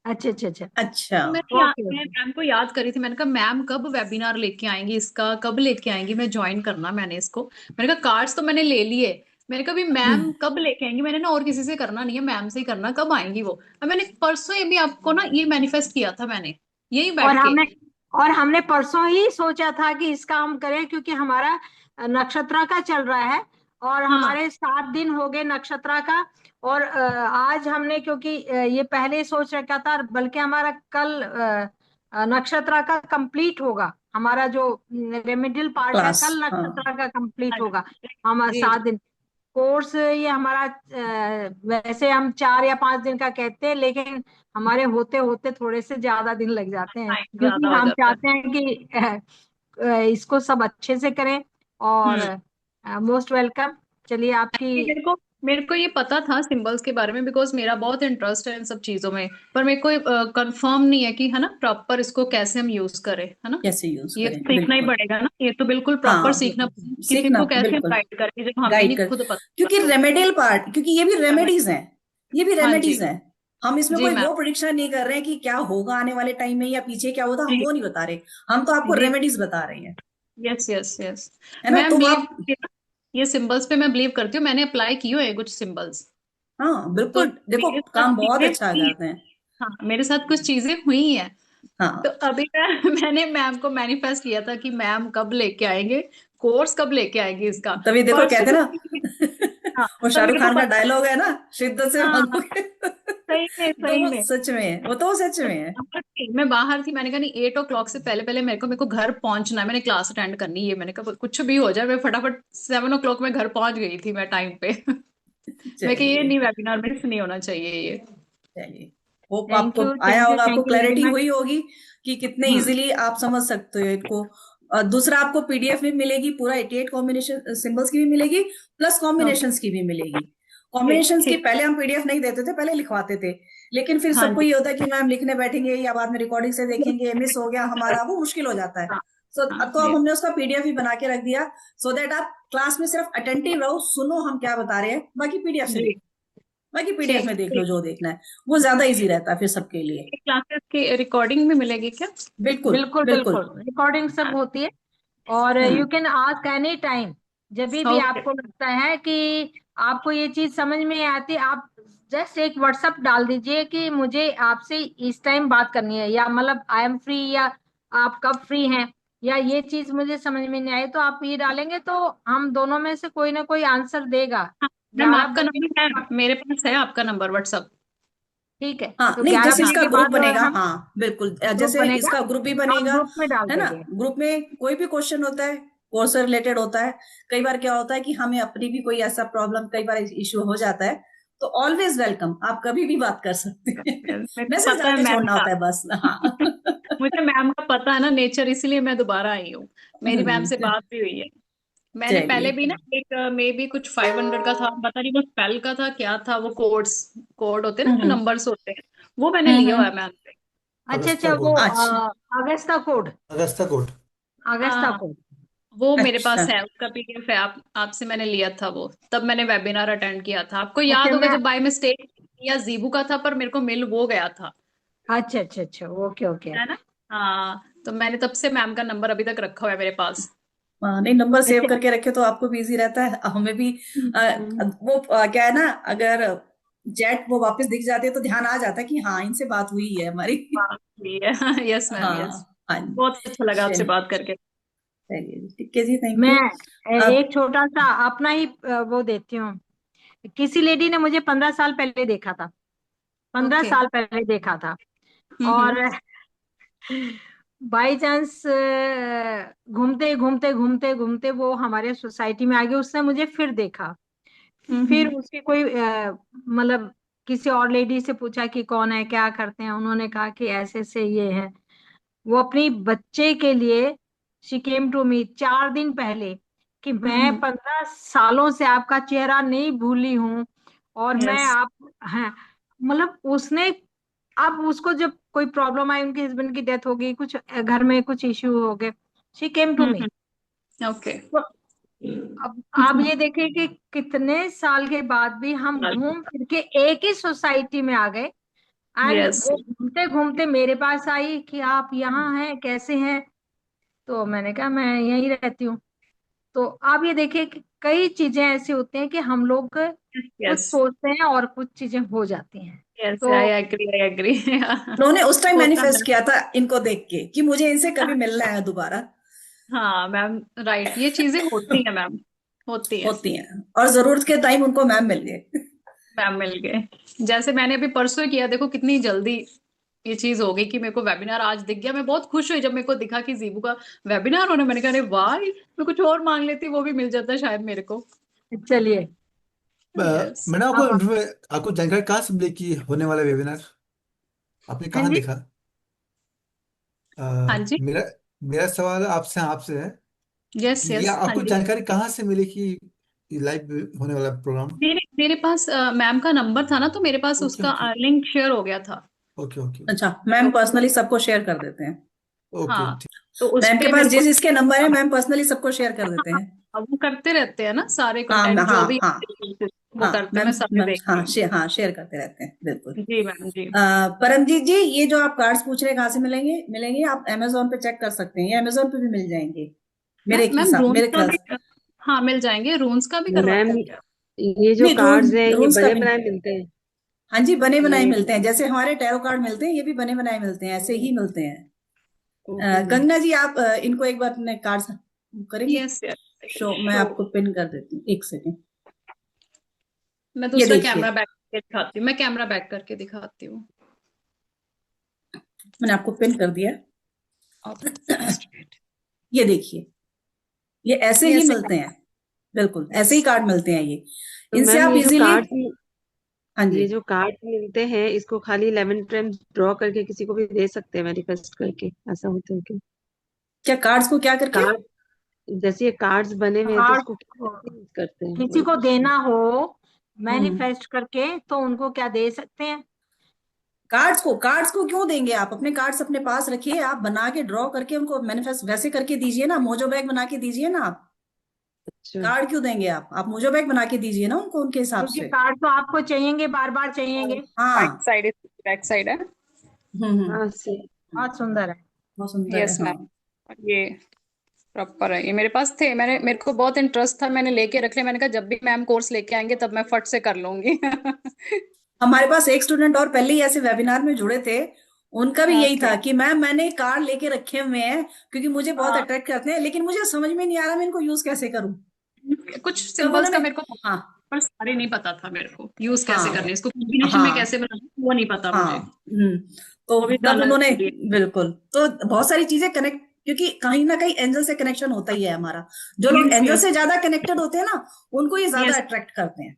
अच्छा अच्छा अच्छा। अच्छा। तो ओके मैं ओके। मैम को याद करी थी, मैंने कहा मैम कब वेबिनार लेके आएंगी, इसका कब लेके आएंगी, मैं ज्वाइन करना मैंने इसको। मैंने कहा कार्ड्स तो मैंने ले लिए, मैंने कहा भी मैम कब लेके आएंगी, मैंने ना और किसी से करना नहीं है, मैम से ही करना, कब आएंगी वो। अब मैंने परसों ये भी आपको ना ये मैनिफेस्ट किया था मैंने, यही और बैठ के। हमने और हमने परसों ही सोचा था कि इसका हम करें, क्योंकि हमारा नक्षत्र का चल रहा है, और हाँ हमारे 7 दिन हो गए नक्षत्र का। और आज हमने, क्योंकि ये पहले ही सोच रखा था, बल्कि हमारा कल नक्षत्र का कंप्लीट होगा, हमारा जो रेमेडियल पार्ट है क्लास। कल हाँ। नक्षत्र का कंप्लीट हाँ, होगा। हम जी जी। 7 दिन कोर्स, ये हमारा वैसे हम 4 या 5 दिन का कहते हैं, लेकिन हमारे होते होते थोड़े से ज्यादा दिन लग जाते हैं, टाइम क्योंकि ज्यादा हो हम जाता है। चाहते हैं कि इसको सब अच्छे से करें। और हम्म। Most welcome. चलिए ये आपकी। मेरे को ये पता था सिंबल्स के बारे में, बिकॉज मेरा बहुत इंटरेस्ट है इन सब चीजों में। पर मेरे को कंफर्म नहीं है कि है ना प्रॉपर इसको कैसे हम यूज करें, है ना। कैसे यूज ये करें, तो सीखना ही बिल्कुल। पड़ेगा ना, ये तो बिल्कुल प्रॉपर हाँ, सीखना पड़ेगा, किसी सीखना को कैसे हम बिल्कुल। गाइड करें जब हमें गाइड नहीं कर, खुद पता क्योंकि तो। रेमेडियल पार्ट, क्योंकि ये भी रेमेडीज हैं। ये भी हाँ जी। रेमेडीज हैं। हम इसमें जी कोई मैम। वो प्रिडिक्शन नहीं कर रहे हैं कि क्या होगा आने वाले टाइम में या पीछे क्या होता, हम जी वो नहीं बता रहे। हम तो आपको जी। रेमेडीज बता रहे हैं। Yes yes yes. है ना, मैं तो बिलीव आप। करती हूँ ना, ये सिंबल्स पे मैं बिलीव करती हूँ, मैंने अप्लाई किए हुए हैं कुछ सिंबल्स। हाँ तो बिल्कुल, देखो मेरे साथ काम बहुत चीजें अच्छा हुई हैं। करते हैं। हाँ मेरे साथ कुछ चीजें हुई हैं। तो हाँ, अभी मैंने मैम को मैनिफेस्ट किया था कि मैम कब लेके आएंगे, कोर्स कब लेके आएंगे इसका। तभी देखो परसों कहते ही ना। हाँ, वो तब शाहरुख मेरे को खान का पता। डायलॉग है ना, शिद्दत से हाँ हाँ, मांगोगे। सही में तो सही वो में। सच में है, वो तो सच में है। मैं बाहर थी, मैंने कहा नहीं 8 o'clock से पहले पहले मेरे को घर पहुंचना है, मैंने क्लास अटेंड करनी है, मैंने कहा कुछ भी हो जाए मैं फटाफट 7 o'clock में घर पहुंच गई थी मैं टाइम पे। मैं कि ये चलिए। नहीं, वेबिनार मिस नहीं होना चाहिए ये। चलिए, होप थैंक आपको यू आया थैंक यू होगा, आपको thank you very clarity much. हुई होगी कि कितने हम्म। इजीली आप समझ सकते हो इनको। दूसरा, आपको पीडीएफ भी मिलेगी, पूरा 88 कॉम्बिनेशन सिंबल्स की भी मिलेगी, प्लस ओके। कॉम्बिनेशंस की भी मिलेगी। ठीक कॉम्बिनेशंस की ठीक। पहले हम पीडीएफ नहीं देते थे, पहले लिखवाते थे। लेकिन फिर हाँ सबको जी। ये होता है कि मैम लिखने बैठेंगे या बाद में रिकॉर्डिंग से देखेंगे, मिस हो गया हमारा, वो मुश्किल हो जाता है। हाँ सो हाँ अब तो अब हमने उसका पीडीएफ भी बना के रख दिया, सो दैट आप क्लास में सिर्फ अटेंटिव रहो, सुनो हम क्या बता रहे हैं, बाकी पीडीएफ से जी। देखो। बाकी पीडीएफ ठीक में देख लो ठीक। जो देखना है। वो ज्यादा इजी रहता है फिर सबके लिए। क्लासेस की रिकॉर्डिंग भी मिलेगी क्या? बिल्कुल बिल्कुल बिल्कुल। बिल्कुल, रिकॉर्डिंग सब हाँ। होती है। और you hmm. Can ask any time, जब भी ओके। आपको लगता है कि आपको ये चीज समझ में आती, आप जस्ट एक व्हाट्सएप डाल दीजिए कि मुझे आपसे इस टाइम बात करनी है, या मतलब आई एम फ्री, या आप कब फ्री हैं, या ये चीज मुझे समझ में नहीं आई, तो आप ये डालेंगे तो हम दोनों में से कोई ना कोई आंसर देगा। हाँ मैम, ग्यारह आपका बजे नंबर है मेरे पास, है आपका नंबर व्हाट्सअप। ठीक है, हाँ तो नहीं, 11 जैसे बजे इसका के ग्रुप बाद बनेगा, हम हाँ बिल्कुल, ग्रुप जैसे बनेगा इसका ग्रुप भी और बनेगा, ग्रुप में डाल है ना। देंगे। ग्रुप में कोई भी क्वेश्चन होता है, कोर्स से रिलेटेड होता है, कई बार क्या होता है कि हमें अपनी भी कोई ऐसा प्रॉब्लम, कई बार इश्यू हो जाता है, तो ऑलवेज वेलकम, आप कभी भी बात कर सकते हैं। मेरे को मैसेज पता डाल है के मैम छोड़ना का। होता है बस, हाँ। मुझे मैम का पता है ना नेचर, इसलिए मैं दोबारा आई हूँ। मेरी मैम से हम्म, बात भी हुई है। मैंने चलिए। पहले भी ना एक मे बी कुछ 500 का था, पता नहीं वो स्पेल का था क्या था, वो कोड्स कोड होते हैं ना, जो हम्म नंबर्स होते हैं, वो मैंने लिया हुआ है मैम से। अच्छा अगस्ता अच्छा, वो कोड। अच्छा Agusta code, Agusta code. Agusta हाँ, कोड। वो मेरे अच्छा। पास है, उसका पीडीएफ है, आप आपसे मैंने लिया था वो, तब मैंने वेबिनार अटेंड किया था, आपको अच्छा याद होगा मैं, जब बाय मिस्टेक या जीबू का था, पर मेरे को मिल वो गया था, अच्छा अच्छा अच्छा, ओके ओके। है ना। हाँ, तो मैंने तब से मैम का नंबर अभी तक रखा हुआ है मेरे पास। हाँ, नहीं, नंबर सेव अच्छा। करके रखे तो आपको भी इजी रहता है, हमें भी। हम्म। वो क्या है ना, अगर चैट वो वापस दिख जाती है तो ध्यान आ जाता है कि हाँ, इनसे बात हुई है हमारी। हाँ, ये यस मैम, यस। हाँ हाँ। बहुत अच्छा लगा आपसे चलिए, बात करके। चलिए, ठीक है जी, थैंक मैं यू। अब एक छोटा सा अपना ही वो देती हूँ। किसी लेडी ने मुझे 15 साल पहले देखा था, पंद्रह ओके। साल पहले देखा था, हम्म। और बाई चांस घूमते घूमते घूमते घूमते वो हमारे सोसाइटी में आ गए, उसने मुझे फिर देखा। फिर हम्म। उसकी कोई मतलब किसी और लेडी से पूछा कि कौन है, क्या करते हैं, उन्होंने कहा कि ऐसे से ये है। वो अपनी बच्चे के लिए शी केम टू मी 4 दिन पहले कि मैं हम्म। 15 सालों से आपका चेहरा नहीं भूली हूँ, और मैं यस। आप, हैं, मतलब उसने, अब उसको जब कोई प्रॉब्लम आई, उनके हस्बैंड की डेथ हो गई, कुछ घर में कुछ इश्यू हो गए, she came to me. Okay. तो अब आप ये देखें कि कितने साल के बाद भी हम घूम फिर के एक ही सोसाइटी में आ गए, एंड यस। वो घूमते घूमते मेरे पास आई कि आप यहाँ हैं, कैसे हैं। तो मैंने कहा मैं यहीं रहती हूँ। तो आप ये देखिए कि कई चीजें ऐसी होती हैं कि हम लोग कुछ यस। सोचते हैं और कुछ चीजें हो जाती हैं। यस, तो आई एग्री, आई एग्री। उन्होंने उस टाइम होता है। मैनिफेस्ट किया था इनको देख के कि मुझे इनसे कभी मिलना है दोबारा। हाँ मैम, राइट, ये चीजें होती हैं मैम, होती हैं। होती हैं, और जरूरत के टाइम उनको मैम मिल गए। मैम मिल गए, जैसे मैंने अभी परसों ही किया, देखो कितनी जल्दी ये चीज हो गई कि मेरे को वेबिनार आज दिख गया। मैं बहुत खुश हुई जब मेरे को दिखा कि जीबू का वेबिनार होना। मैंने कहा अरे वाह, मैं कुछ और मांग लेती, वो भी मिल जाता शायद मेरे को। चलिए, यस। मैंने अब आपको जानकारी कहाँ से मिली कि होने वाला वेबिनार? आपने हाँ कहाँ जी, देखा? अ, हाँ जी। मेरा मेरा सवाल आपसे है यस कि ये यस, हाँ आपको जी। जानकारी कहाँ से मिली कि लाइव होने वाला प्रोग्राम? मेरे मेरे पास मैम का नंबर था ना, तो मेरे पास ओके उसका ओके लिंक शेयर हो गया था। ओके ओके अच्छा, मैम तो पर्सनली सबको शेयर कर देते हैं। ओके हाँ, ठीक। तो उस मैम के पे पास मेरे को, जिस जिसके नंबर है, मैम पर्सनली सबको शेयर कर देते हैं। अब वो करते रहते हैं ना सारे हाँ कंटेंट जो हाँ भी हाँ वो हाँ, करते हैं, मैं सारे देखती हूँ। हाँ, शेयर करते रहते हैं, बिल्कुल। जी मैम जी। परमजीत जी, ये जो आप कार्ड्स पूछ रहे हैं कहाँ से मिलेंगे, आप अमेजोन पे चेक कर सकते हैं, ये अमेजोन पे भी मिल जाएंगे, मैम मैम रून्स मेरे का ख्याल भी, से। हाँ मिल जाएंगे, रून्स का भी मैम करवाते हैं क्या? ये जो नहीं, कार्ड्स हैं ये रूल्स का बने भी। बनाए मिलते हैं? हाँ जी, बने बनाए ये मिलते हैं, जैसे हमारे टैरो कार्ड मिलते हैं, ये भी बने बनाए मिलते हैं, ऐसे ही मिलते हैं। Okay ma'am. कंगना जी, आप इनको एक बार अपने कार्ड करेंगे यस यस, शो? मैं शो। आपको पिन कर देती हूँ, एक सेकेंड। मैं ये दूसरा देखिए, कैमरा बैक करके दिखाती हूँ, मैं कैमरा बैक करके दिखाती हूँ। मैंने आपको पिन कर दिया है। Just wait. ये देखिए, ये ऐसे ये ही ऐसे। मिलते हैं, बिल्कुल ऐसे ही यस। कार्ड मिलते हैं ये। तो इनसे मैम आप इजीली, हाँ जी। ये जो कार्ड मिलते हैं इसको खाली 11 फ्रेम्स ड्रॉ करके किसी को भी दे सकते हैं मैनिफेस्ट करके, ऐसा होता है क्या? क्या कार्ड्स को क्या करके? कार्ड, जैसे ये कार्ड्स बने हुए हैं तो कार्ड इसको कैसे यूज करते हैं, किसी वही को पूछ रही देना हो हम्म मैनिफेस्ट करके, तो उनको क्या दे सकते हैं? कार्ड्स को क्यों देंगे? आप अपने कार्ड्स अपने पास रखिए, आप बना के ड्रॉ करके उनको मैनिफेस्ट वैसे करके दीजिए ना, मोजो बैग बना के दीजिए ना आप। हूँ। अच्छा। कार्ड क्यों देंगे आप मोजो बैग बना के दीजिए ना उनको, उनके हिसाब क्योंकि से। कार्ड तो आपको चाहिएंगे, बार बार चाहिएंगे। बैक हाँ। साइड, बैक साइड है। हम्म। हाँ से। बहुत सुंदर है। बहुत सुंदर है, यस हाँ। मैम, ये प्रॉपर है, ये मेरे पास थे, मेरे को बहुत इंटरेस्ट था, मैंने लेके रख लिया। मैंने कहा जब भी मैम कोर्स लेके आएंगे तब मैं फट से कर लूंगी। हमारे पास एक स्टूडेंट और पहले ही ऐसे वेबिनार में जुड़े थे, उनका भी यही ओके। था कि मैम मैंने कार्ड लेके रखे हुए हैं क्योंकि मुझे बहुत हाँ, अट्रैक्ट करते हैं, लेकिन मुझे समझ में नहीं आ रहा मैं इनको यूज कैसे करूं। कुछ तब सिंबल्स उन्होंने, का मेरे को, हाँ पर सारे नहीं पता था मेरे को यूज कैसे हाँ करने, इसको कॉम्बिनेशन में हाँ कैसे बनाना, वो नहीं पता हाँ मुझे, तो वो भी तब जानना उन्होंने जरूरी है। बिल्कुल, तो बहुत सारी चीजें कनेक्ट, क्योंकि कहीं ना कहीं एंजल से कनेक्शन होता ही है हमारा। जो लोग यस एंजल यस से ज्यादा कनेक्टेड होते हैं ना, उनको ये ज्यादा यस, अट्रैक्ट करते हैं,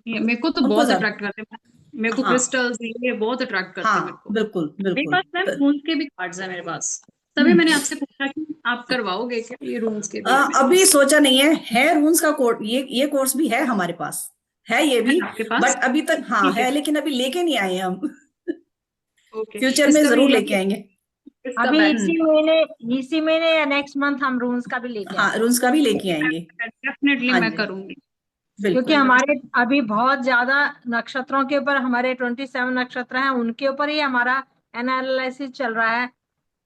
मेरे को तो उनको बहुत ज्यादा। अट्रैक्ट करते हैं, मेरे को हाँ क्रिस्टल्स ये बहुत अट्रैक्ट करते हैं मेरे हाँ, को। बिल्कुल मेरे बिल्कुल। पास मैम रून्स के भी कार्ड्स है मेरे पास, तभी हम्म मैंने आपसे पूछा कि आप करवाओगे क्या ये रून्स के भी है मेरे अभी पास। सोचा नहीं है रून्स का कोर्स, ये कोर्स भी है हमारे पास, है ये है भी। आपके पास? बट अभी तक हाँ ठीक है, है, लेकिन अभी लेके नहीं आए हैं हम। ओके। फ्यूचर में इसका भी जरूर ये लेके आएंगे। इसका अभी बैच हम्म इसी महीने या नेक्स्ट मंथ हम रूम्स का भी लेके हाँ, आएंगे। रून्स का भी लेके आएंगे। डेफिनेटली हाँ मैं जी, करूंगी। क्योंकि बिल्कुल। हमारे अभी बहुत ज्यादा नक्षत्रों के ऊपर, हमारे 27 नक्षत्र हैं, उनके ऊपर ही हमारा एनालिसिस चल रहा है।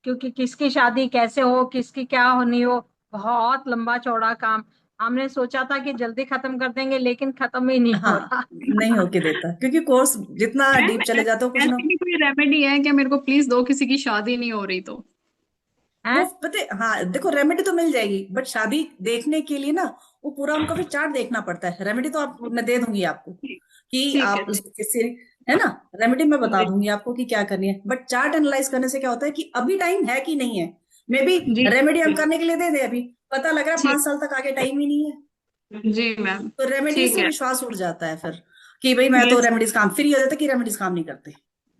क्योंकि किसकी शादी कैसे हो, किसकी क्या होनी हो, बहुत लंबा चौड़ा काम। हमने सोचा था कि जल्दी खत्म कर देंगे, लेकिन खत्म ही नहीं हो हाँ, रहा। नहीं होके देता, क्योंकि कोर्स जितना मैम डीप चले जाते हो कुछ ना। ऐसी भी कोई रेमेडी है क्या? मेरे को प्लीज दो, किसी की शादी नहीं हो रही तो। वो है। पता है, हाँ देखो, रेमेडी तो मिल जाएगी, बट शादी देखने के लिए ना वो पूरा उनका फिर चार्ट देखना पड़ता है। रेमेडी तो आप मैं दे दूंगी आपको, ठीक कि ठीक है, आप ठीक किससे, है ना, रेमेडी मैं बता जी दूंगी आपको कि क्या करनी है। बट चार्ट एनालाइज करने से क्या होता है कि अभी टाइम है कि नहीं है। मे बी जी रेमेडी हम जी, करने के लिए दे दे, अभी पता लग रहा है ठीक 5 साल तक आगे टाइम ही नहीं है। जी मैम, तो रेमेडी ठीक से है। विश्वास उठ जाता है फिर, कि भाई मैं तो यस, रेमेडीज काम, फिर ये हो जाता है कि रेमेडीज काम नहीं करते।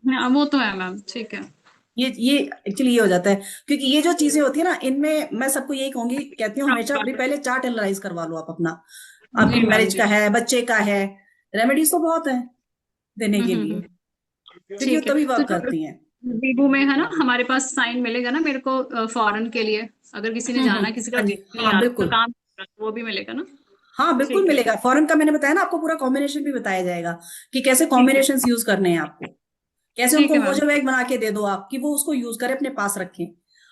हाँ वो तो है मैम, ठीक है। ये एक्चुअली ये हो जाता है, क्योंकि ये जो चीजें होती है ना, इनमें मैं सबको यही कहूंगी, कहती हूँ हमेशा, अपनी पहले चार्ट एनालाइज करवा लो आप अपना, आपकी जी मैम मैरिज जी। का है, बच्चे का है। रेमेडीज तो बहुत है देने के लिए, क्योंकि वो ठीक है, तभी तो वर्क जो करती हैं। वीवो में है ना हमारे पास साइन मिलेगा ना मेरे को फॉरेन के लिए, अगर किसी ने जाना, किसी का हाँ जी, नहीं हाँ आ रहा बिल्कुल। काम कर रहा, तो वो भी मिलेगा ना? हाँ बिल्कुल ठीक है, मिलेगा, फॉरेन का मैंने बताया ना आपको, पूरा कॉम्बिनेशन भी बताया जाएगा, कि कैसे ठीक है, कॉम्बिनेशन यूज करने हैं आपको, कैसे ठीक उनको है मैम, मोजो बैग बना के दे दो आप, कि वो उसको यूज करें, अपने पास रखें।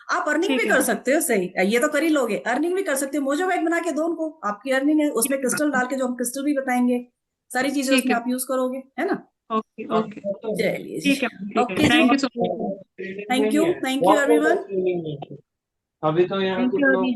आप अर्निंग भी ठीक है कर मैम, सकते हो, सही ये तो कर ही लोगे, अर्निंग भी कर सकते हो, मोजो बैग बना के दो उनको, आपकी अर्निंग है उसमें, क्रिस्टल डाल के, जो हम क्रिस्टल भी बताएंगे, सारी चीजें ठीक उसमें है, आप यूज करोगे, है ना। ओके ओके, चलिए जी, ठीक है मैम, ठीक है, okay ji, thank you so much. Thank you everyone. अभी तो यहाँ थैंक कुछ यू लोग